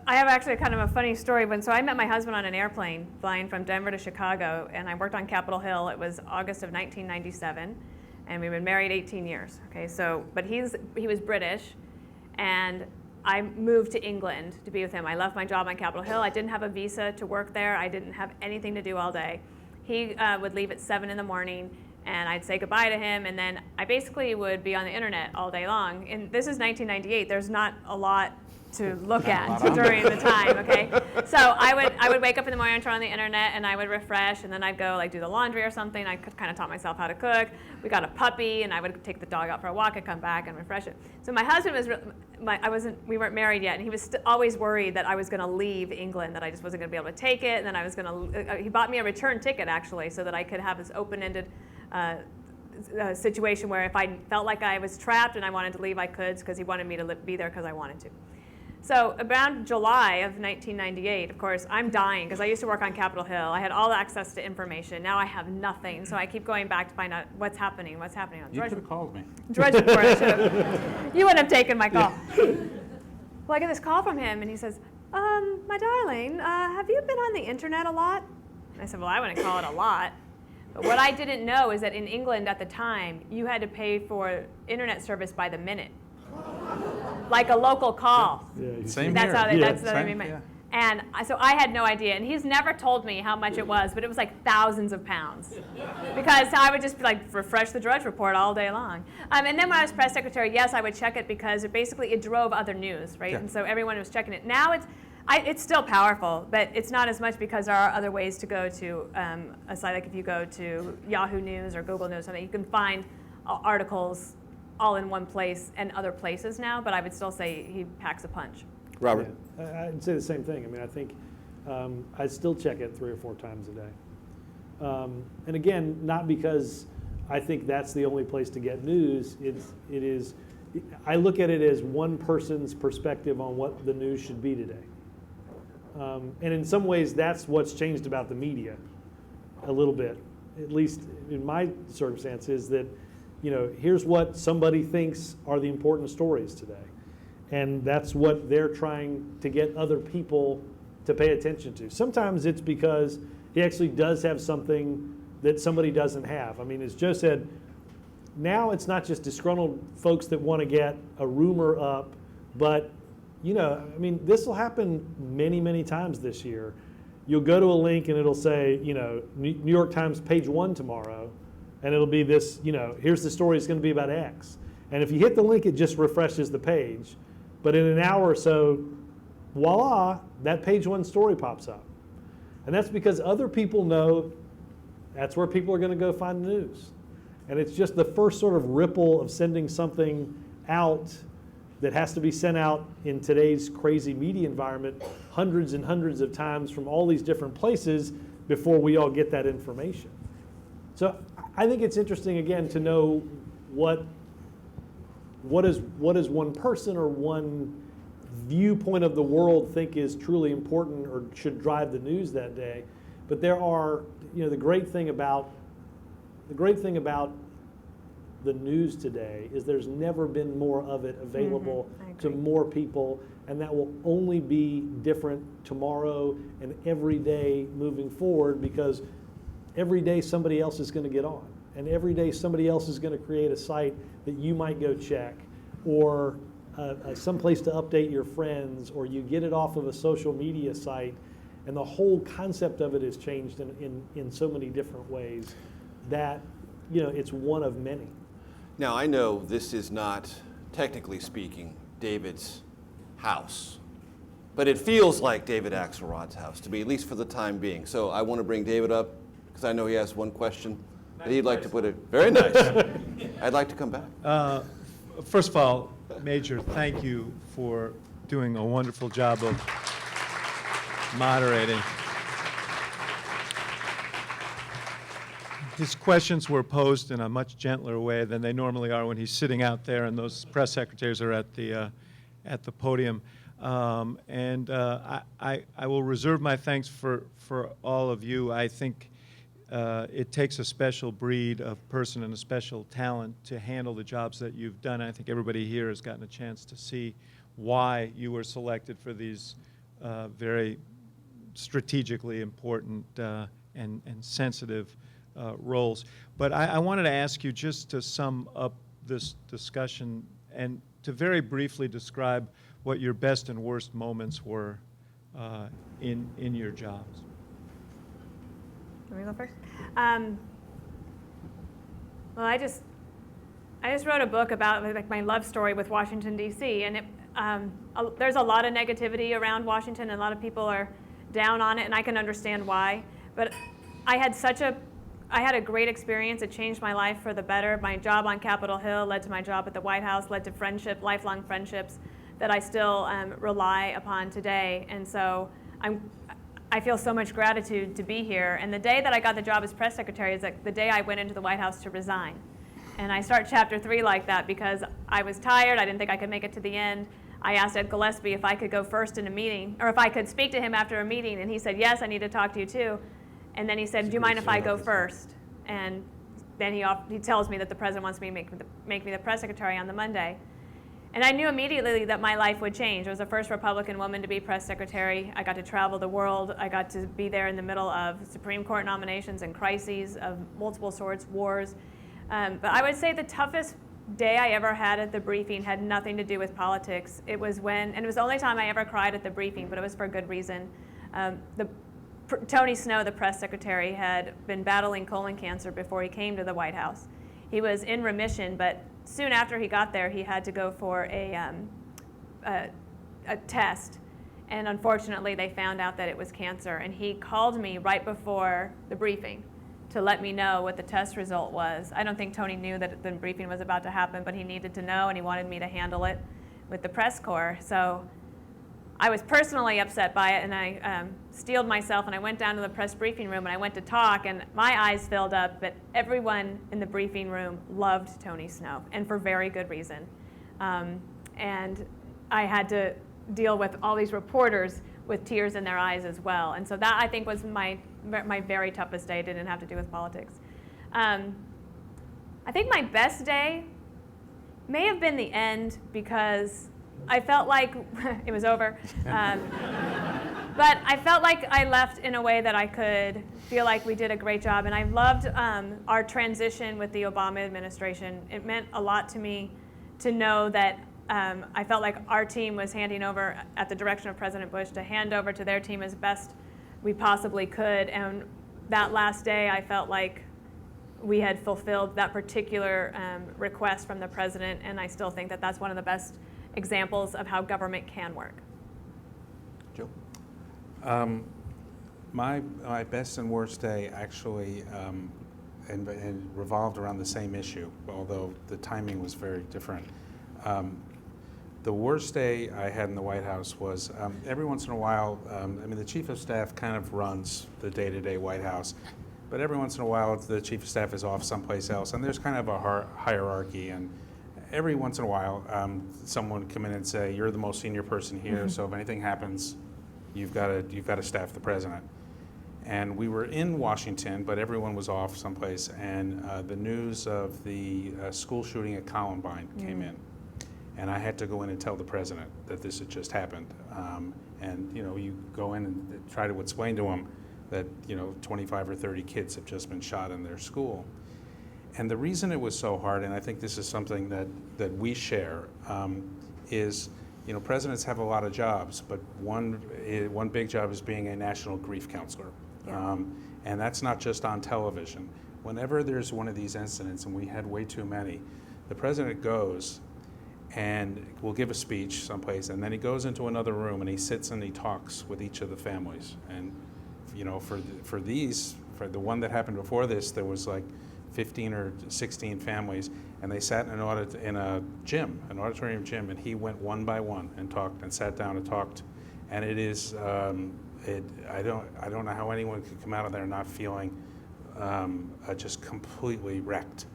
I have actually kind of a funny story. So I met my husband on an airplane flying from Denver to Chicago, and I worked on Capitol Hill. It was August of 1997, and we've been married 18 years. Okay, but he was British, and I moved to England to be with him. I left my job on Capitol Hill. I didn't have a visa to work there. I didn't have anything to do all day. He would leave at 7 in the morning, and I'd say goodbye to him, and then I basically would be on the internet all day long. And this is 1998. There's not a lot to look at during the time, okay? So I would wake up in the morning and turn on the internet, and I would refresh, and then I'd go like do the laundry or something. I could kind of taught myself how to cook. We got a puppy, and I would take the dog out for a walk and come back and refresh it. So my husband was, we weren't married yet, and he was always worried that I was going to leave England, that I just wasn't going to be able to take it, and then I was going to, he bought me a return ticket actually, so that I could have this open-ended situation where if I felt like I was trapped and I wanted to leave, I could, because he wanted me to be there because I wanted to. So around July of 1998, of course, I'm dying because I used to work on Capitol Hill. I had all access to information. Now I have nothing. So I keep going back to find out what's happening on You could have called me. Drudge Report. I should have. You wouldn't have taken my call. Well, I get this call from him, and he says, my darling, have you been on the internet a lot? And I said, well, I wouldn't call it a lot. But what I didn't know is that in England at the time, you had to pay for internet service by the minute. Like a local call. Yeah, same that's here. how they, Yeah, that's how they made yeah. And so I had no idea, and he's never told me how much it was, but it was like thousands of pounds. Because I would just be like, refresh the Drudge Report all day long. And then when I was press secretary, yes, I would check it because it drove other news, right? Yeah. And so everyone was checking it. Now it's still powerful, but it's not as much because there are other ways to go to a site. Like if you go to Yahoo News or Google News, something, you can find articles all in one place and other places now, but I would still say he packs a punch. Robert? Yeah, I'd say the same thing. I mean, I think I still check it 3 or 4 times a day. And again, not because I think that's the only place to get news. I look at it as one person's perspective on what the news should be today. And in some ways, that's what's changed about the media a little bit, at least in my circumstance, is that here's what somebody thinks are the important stories today. And that's what they're trying to get other people to pay attention to. Sometimes it's because he actually does have something that somebody doesn't have. I mean, as Joe said, now it's not just disgruntled folks that want to get a rumor up, but this will happen many, many times this year. You'll go to a link and it'll say, New York Times page 1 tomorrow, and it'll be this, here's the story, it's going to be about X. And if you hit the link, it just refreshes the page. But in an hour or so, voila, that page 1 story pops up. And that's because other people know that's where people are going to go find the news. And it's just the first sort of ripple of sending something out that has to be sent out in today's crazy media environment hundreds and hundreds of times from all these different places before we all get that information. So I think it's interesting, again, to know what is one person or one viewpoint of the world think is truly important or should drive the news that day. But there are, the great thing about the news today is there's never been more of it available to more people, and that will only be different tomorrow and every day moving forward, because every day somebody else is going to get on, and every day somebody else is going to create a site that you might go check, or some place to update your friends, or you get it off of a social media site, and the whole concept of it has changed in so many different ways that it's one of many. Now, I know this is not, technically speaking, David's house, but it feels like David Axelrod's house to me, at least for the time being. So I want to bring David up because I know he has one question that he'd like to put it. Very nice. I'd like to come back. First of all, Major, thank you for doing a wonderful job of moderating. His questions were posed in a much gentler way than they normally are when he's sitting out there and those press secretaries are at the podium. I will reserve my thanks for all of you. I think it takes a special breed of person and a special talent to handle the jobs that you've done. I think everybody here has gotten a chance to see why you were selected for these very strategically important and sensitive roles. But I wanted to ask you just to sum up this discussion and to very briefly describe what your best and worst moments were in your jobs. Let me go first. Well, I just wrote a book about like my love story with Washington D.C. and there's a lot of negativity around Washington, and a lot of people are down on it, and I can understand why. But I had a great experience. It changed my life for the better. My job on Capitol Hill led to my job at the White House, led to lifelong friendships that I still rely upon today. And so I feel so much gratitude to be here. And the day that I got the job as press secretary is like the day I went into the White House to resign. And I start chapter 3 like that because I was tired. I didn't think I could make it to the end. I asked Ed Gillespie if I could go first in a meeting, or if I could speak to him after a meeting, and he said, yes, I need to talk to you too. And then he said, do you mind if I go first? And then he tells me that the president wants me to make me the press secretary on the Monday. And I knew immediately that my life would change. I was the first Republican woman to be press secretary. I got to travel the world. I got to be there in the middle of Supreme Court nominations and crises of multiple sorts, wars. But I would say the toughest day I ever had at the briefing had nothing to do with politics. It was and it was the only time I ever cried at the briefing, but it was for good reason. Tony Snow, the press secretary, had been battling colon cancer before he came to the White House. He was in remission, but soon after he got there, he had to go for a test. And unfortunately, they found out that it was cancer. And he called me right before the briefing to let me know what the test result was. I don't think Tony knew that the briefing was about to happen, but he needed to know, and he wanted me to handle it with the press corps. So I was personally upset by it, and I steeled myself, and I went down to the press briefing room, and I went to talk, and my eyes filled up, but everyone in the briefing room loved Tony Snow, and for very good reason. And I had to deal with all these reporters with tears in their eyes as well. And so that, I think, was my very toughest day. It didn't have to do with politics. I think my best day may have been the end, because I felt like it was over. But I felt like I left in a way that I could feel like we did a great job. And I loved our transition with the Obama administration. It meant a lot to me to know that I felt like our team was handing over, at the direction of President Bush, to hand over to their team as best we possibly could. And that last day, I felt like we had fulfilled that particular request from the president. And I still think that that's one of the best examples of how government can work. Joe? My best and worst day actually and revolved around the same issue, although the timing was very different. The worst day I had in the White House was every once in a while, I mean, the chief of staff kind of runs the day-to-day White House, but every once in a while the chief of staff is off someplace else, and there's kind of a hierarchy, and every once in a while someone would come in and say, you're the most senior person here, so if anything happens, you've got to staff the president. And we were in Washington, but everyone was off someplace, and the news of the school shooting at Columbine came in. And I had to go in and tell the president that this had just happened. And you go in and try to explain to him that 25 or 30 kids have just been shot in their school. And the reason it was so hard, and I think this is something that we share, is presidents have a lot of jobs, but one big job is being a national grief counselor. Yeah. And that's not just on television. Whenever there's one of these incidents, and we had way too many, the president goes and will give a speech someplace, and then he goes into another room and he sits and he talks with each of the families. And for the one that happened before this, there was like 15 or 16 families, and they sat in an auditorium gym, and he went one by one and talked and sat down and talked. And it is, I don't know how anyone could come out of there not feeling just completely wrecked.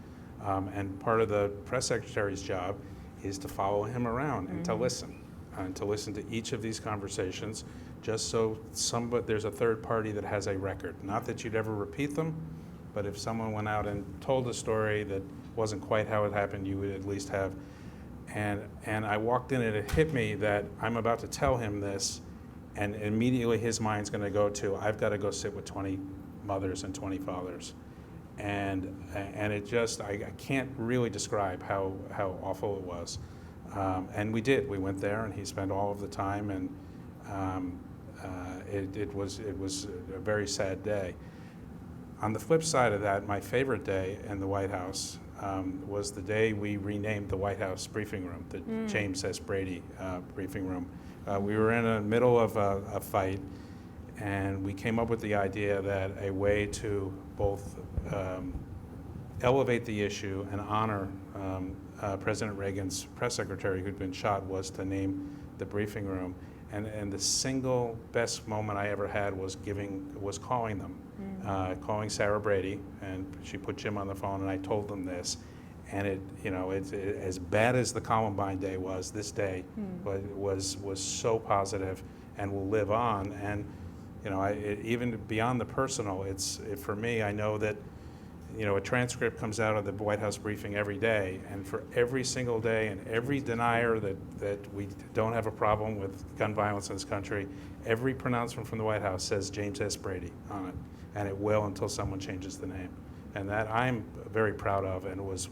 And part of the press secretary's job is to follow him around and to listen to each of these conversations, just so there's a third party that has a record. Not that you'd ever repeat them, but if someone went out and told a story that wasn't quite how it happened, you would at least have. And I walked in and it hit me that I'm about to tell him this, And immediately his mind's going to go to, I've got to go sit with 20 mothers and 20 fathers. And it just, I can't really describe how awful it was. And we did. We went there, and he spent all of the time, and it was a very sad day. On the flip side of that, my favorite day in the White House was the day we renamed the White House briefing room, the James S. Brady briefing room. We were in the middle of a fight, and we came up with the idea that a way to both elevate the issue and honor President Reagan's press secretary who'd been shot was to name the briefing room. And the single best moment I ever had was calling them, calling Sarah Brady, and she put Jim on the phone, and I told them this. And it as bad as the Columbine day was, this day was so positive and will live on. And even beyond the personal, for me, I know that a transcript comes out of the White House briefing every day, and for every single day and every denier that we don't have a problem with gun violence in this country, every pronouncement from the White House says James S. Brady on it, and it will until someone changes the name. And that I'm very proud of, and was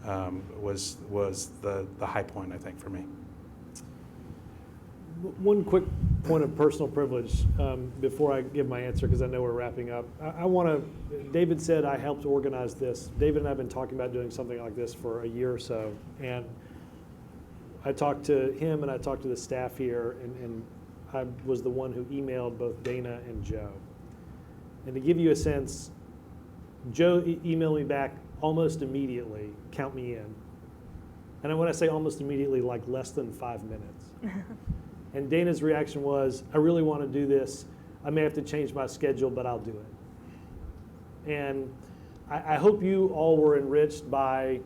the high point, I think, for me. One quick point of personal privilege before I give my answer, because I know we're wrapping up. I want to, David said I helped organize this. David and I have been talking about doing something like this for a year or so. And I talked to him and I talked to the staff here, and I was the one who emailed both Dana and Joe. And to give you a sense, Joe emailed me back almost immediately, count me in. And when I say almost immediately, like less than 5 minutes. And Dana's reaction was, I really want to do this. I may have to change my schedule, but I'll do it. And I hope you all were enriched by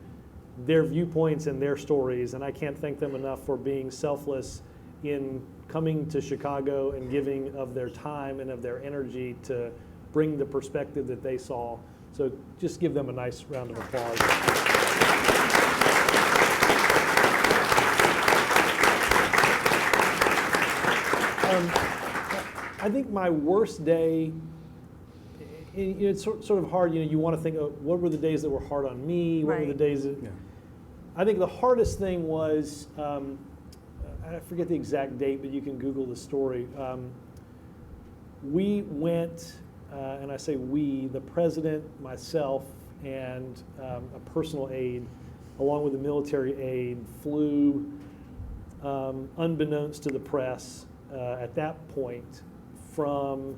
their viewpoints and their stories, and I can't thank them enough for being selfless in coming to Chicago and giving of their time and of their energy to bring the perspective that they saw. So just give them a nice round of applause. I think my worst day, it's sort of hard, you want to think of what were the days that were hard on me, what were the days that, I think the hardest thing was, I forget the exact date, but you can Google the story. We went, and I say we, the president, myself, and a personal aide, along with a military aide, flew, unbeknownst to the press, at that point, from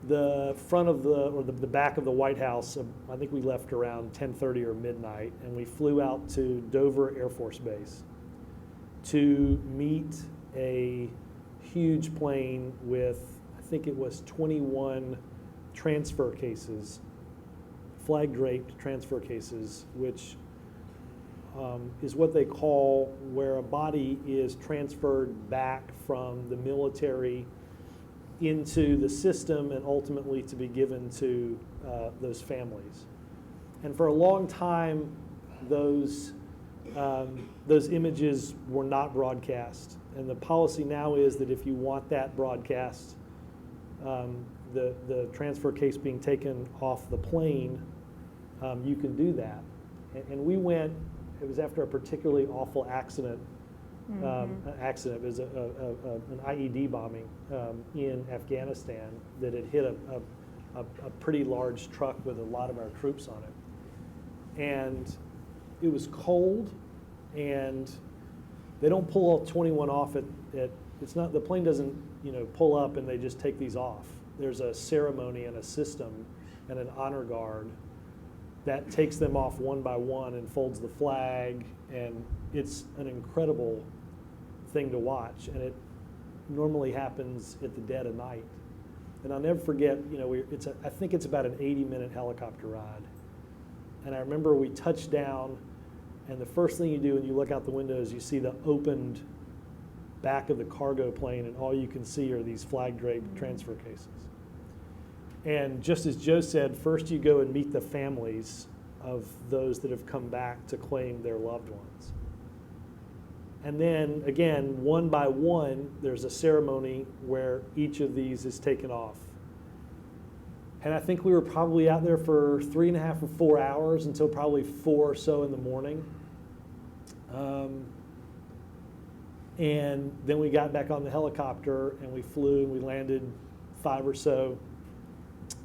the front of the back of the White House. I think we left around 10:30 or midnight, and we flew out to Dover Air Force Base to meet a huge plane with, I think it was 21 transfer cases, flag-draped transfer cases, which is what they call where a body is transferred back from the military into the system and ultimately to be given to those families. And for a long time, those images were not broadcast. And the policy now is that if you want that broadcast, the transfer case being taken off the plane, you can do that. And we went, it was after a particularly awful accident. It was an IED bombing in Afghanistan that had hit a pretty large truck with a lot of our troops on it. And it was cold, and they don't pull all 21 off it's not, the plane doesn't pull up and they just take these off. There's a ceremony and a system and an honor guard that takes them off one by one and folds the flag, and it's an incredible thing to watch, and it normally happens at the dead of night. And I'll never forget, I think it's about an 80-minute helicopter ride. And I remember we touched down, and the first thing you do when you look out the window is you see the opened back of the cargo plane, and all you can see are these flag-draped transfer cases. And just as Joe said, first you go and meet the families of those that have come back to claim their loved ones. And then, again, one by one, there's a ceremony where each of these is taken off. And I think we were probably out there for 3.5 or 4 hours until probably 4 or so in the morning. And then we got back on the helicopter and we flew and we landed 5 or so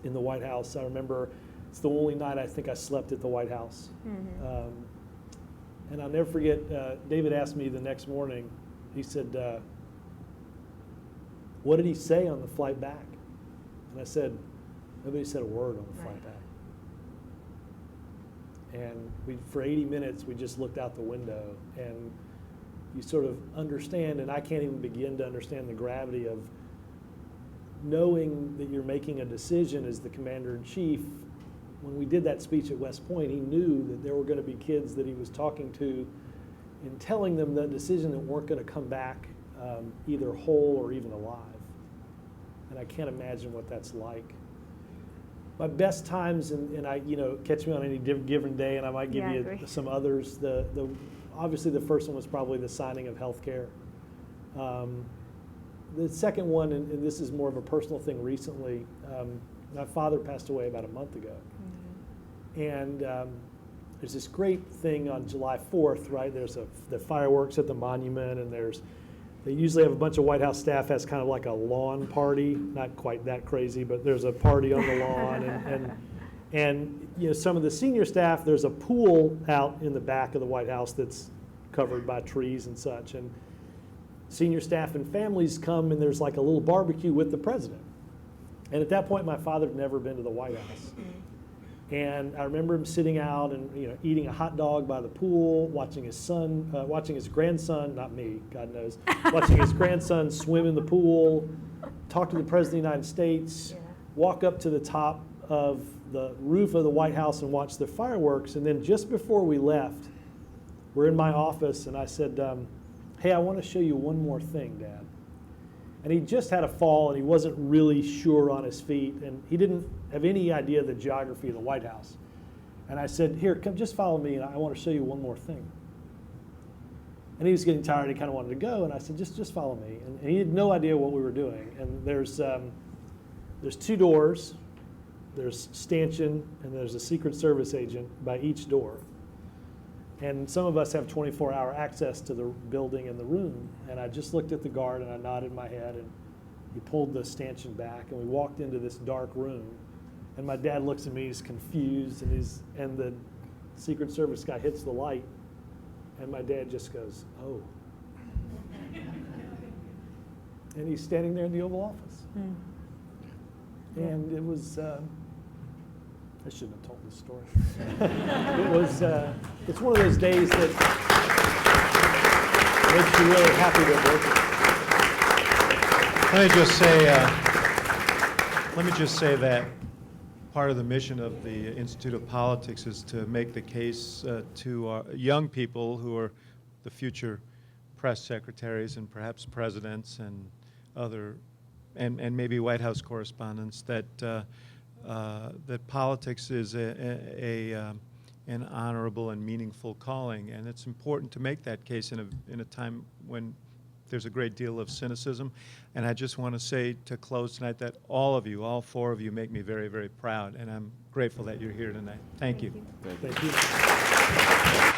in the White House. I remember it's the only night I think I slept at the White House. And I'll never forget, David asked me the next morning, he said, what did he say on the flight back? And I said, nobody said a word on the flight back. And for 80 minutes, we just looked out the window, and you sort of understand, and I can't even begin to understand the gravity of knowing that you're making a decision as the commander-in-chief. When we did that speech at West Point, he knew that there were going to be kids that he was talking to and telling them the decision that weren't going to come back either whole or even alive. And I can't imagine what that's like. My best times, and I, catch me on any given day, and I might give you some others. Obviously, the first one was probably the signing of health care. The second one, and this is more of a personal thing recently, my father passed away about a month ago. And there's this great thing on July 4th, right? There's the fireworks at the monument, and they usually have a bunch of White House staff has kind of like a lawn party, not quite that crazy, but there's a party on the lawn, and some of the senior staff, there's a pool out in the back of the White House that's covered by trees and such, and senior staff and families come, and there's like a little barbecue with the president. And at that point, my father had never been to the White House. And I remember him sitting out and eating a hot dog by the pool, watching his grandson, not me, God knows, watching his grandson swim in the pool, talk to the President of the United States, walk up to the top of the roof of the White House and watch the fireworks. And then just before we left, we're in my office, and I said, hey, I want to show you one more thing, Dad. And he just had a fall, and he wasn't really sure on his feet, and he didn't have any idea of the geography of the White House. And I said, here, come, just follow me, and I want to show you one more thing. And he was getting tired, he kind of wanted to go, and I said, just follow me. And he had no idea what we were doing. And there's 2 doors. There's stanchion, and there's a Secret Service agent by each door. And some of us have 24-hour access to the building and the room. And I just looked at the guard, and I nodded my head, and he pulled the stanchion back, and we walked into this dark room. And my dad looks at me, he's confused, and the Secret Service guy hits the light, and my dad just goes, oh. And he's standing there in the Oval Office. And it was, I shouldn't have told this story. It's one of those days that makes you really happy to work. Let me just say that part of the mission of the Institute of Politics is to make the case to our young people who are the future press secretaries and perhaps presidents and and maybe White House correspondents that politics is an honorable and meaningful calling, and it's important to make that case in a time when there's a great deal of cynicism. And I just want to say to close tonight that all of you, all 4 of you, make me very, very proud, and I'm grateful that you're here tonight. Thank you. Thank you.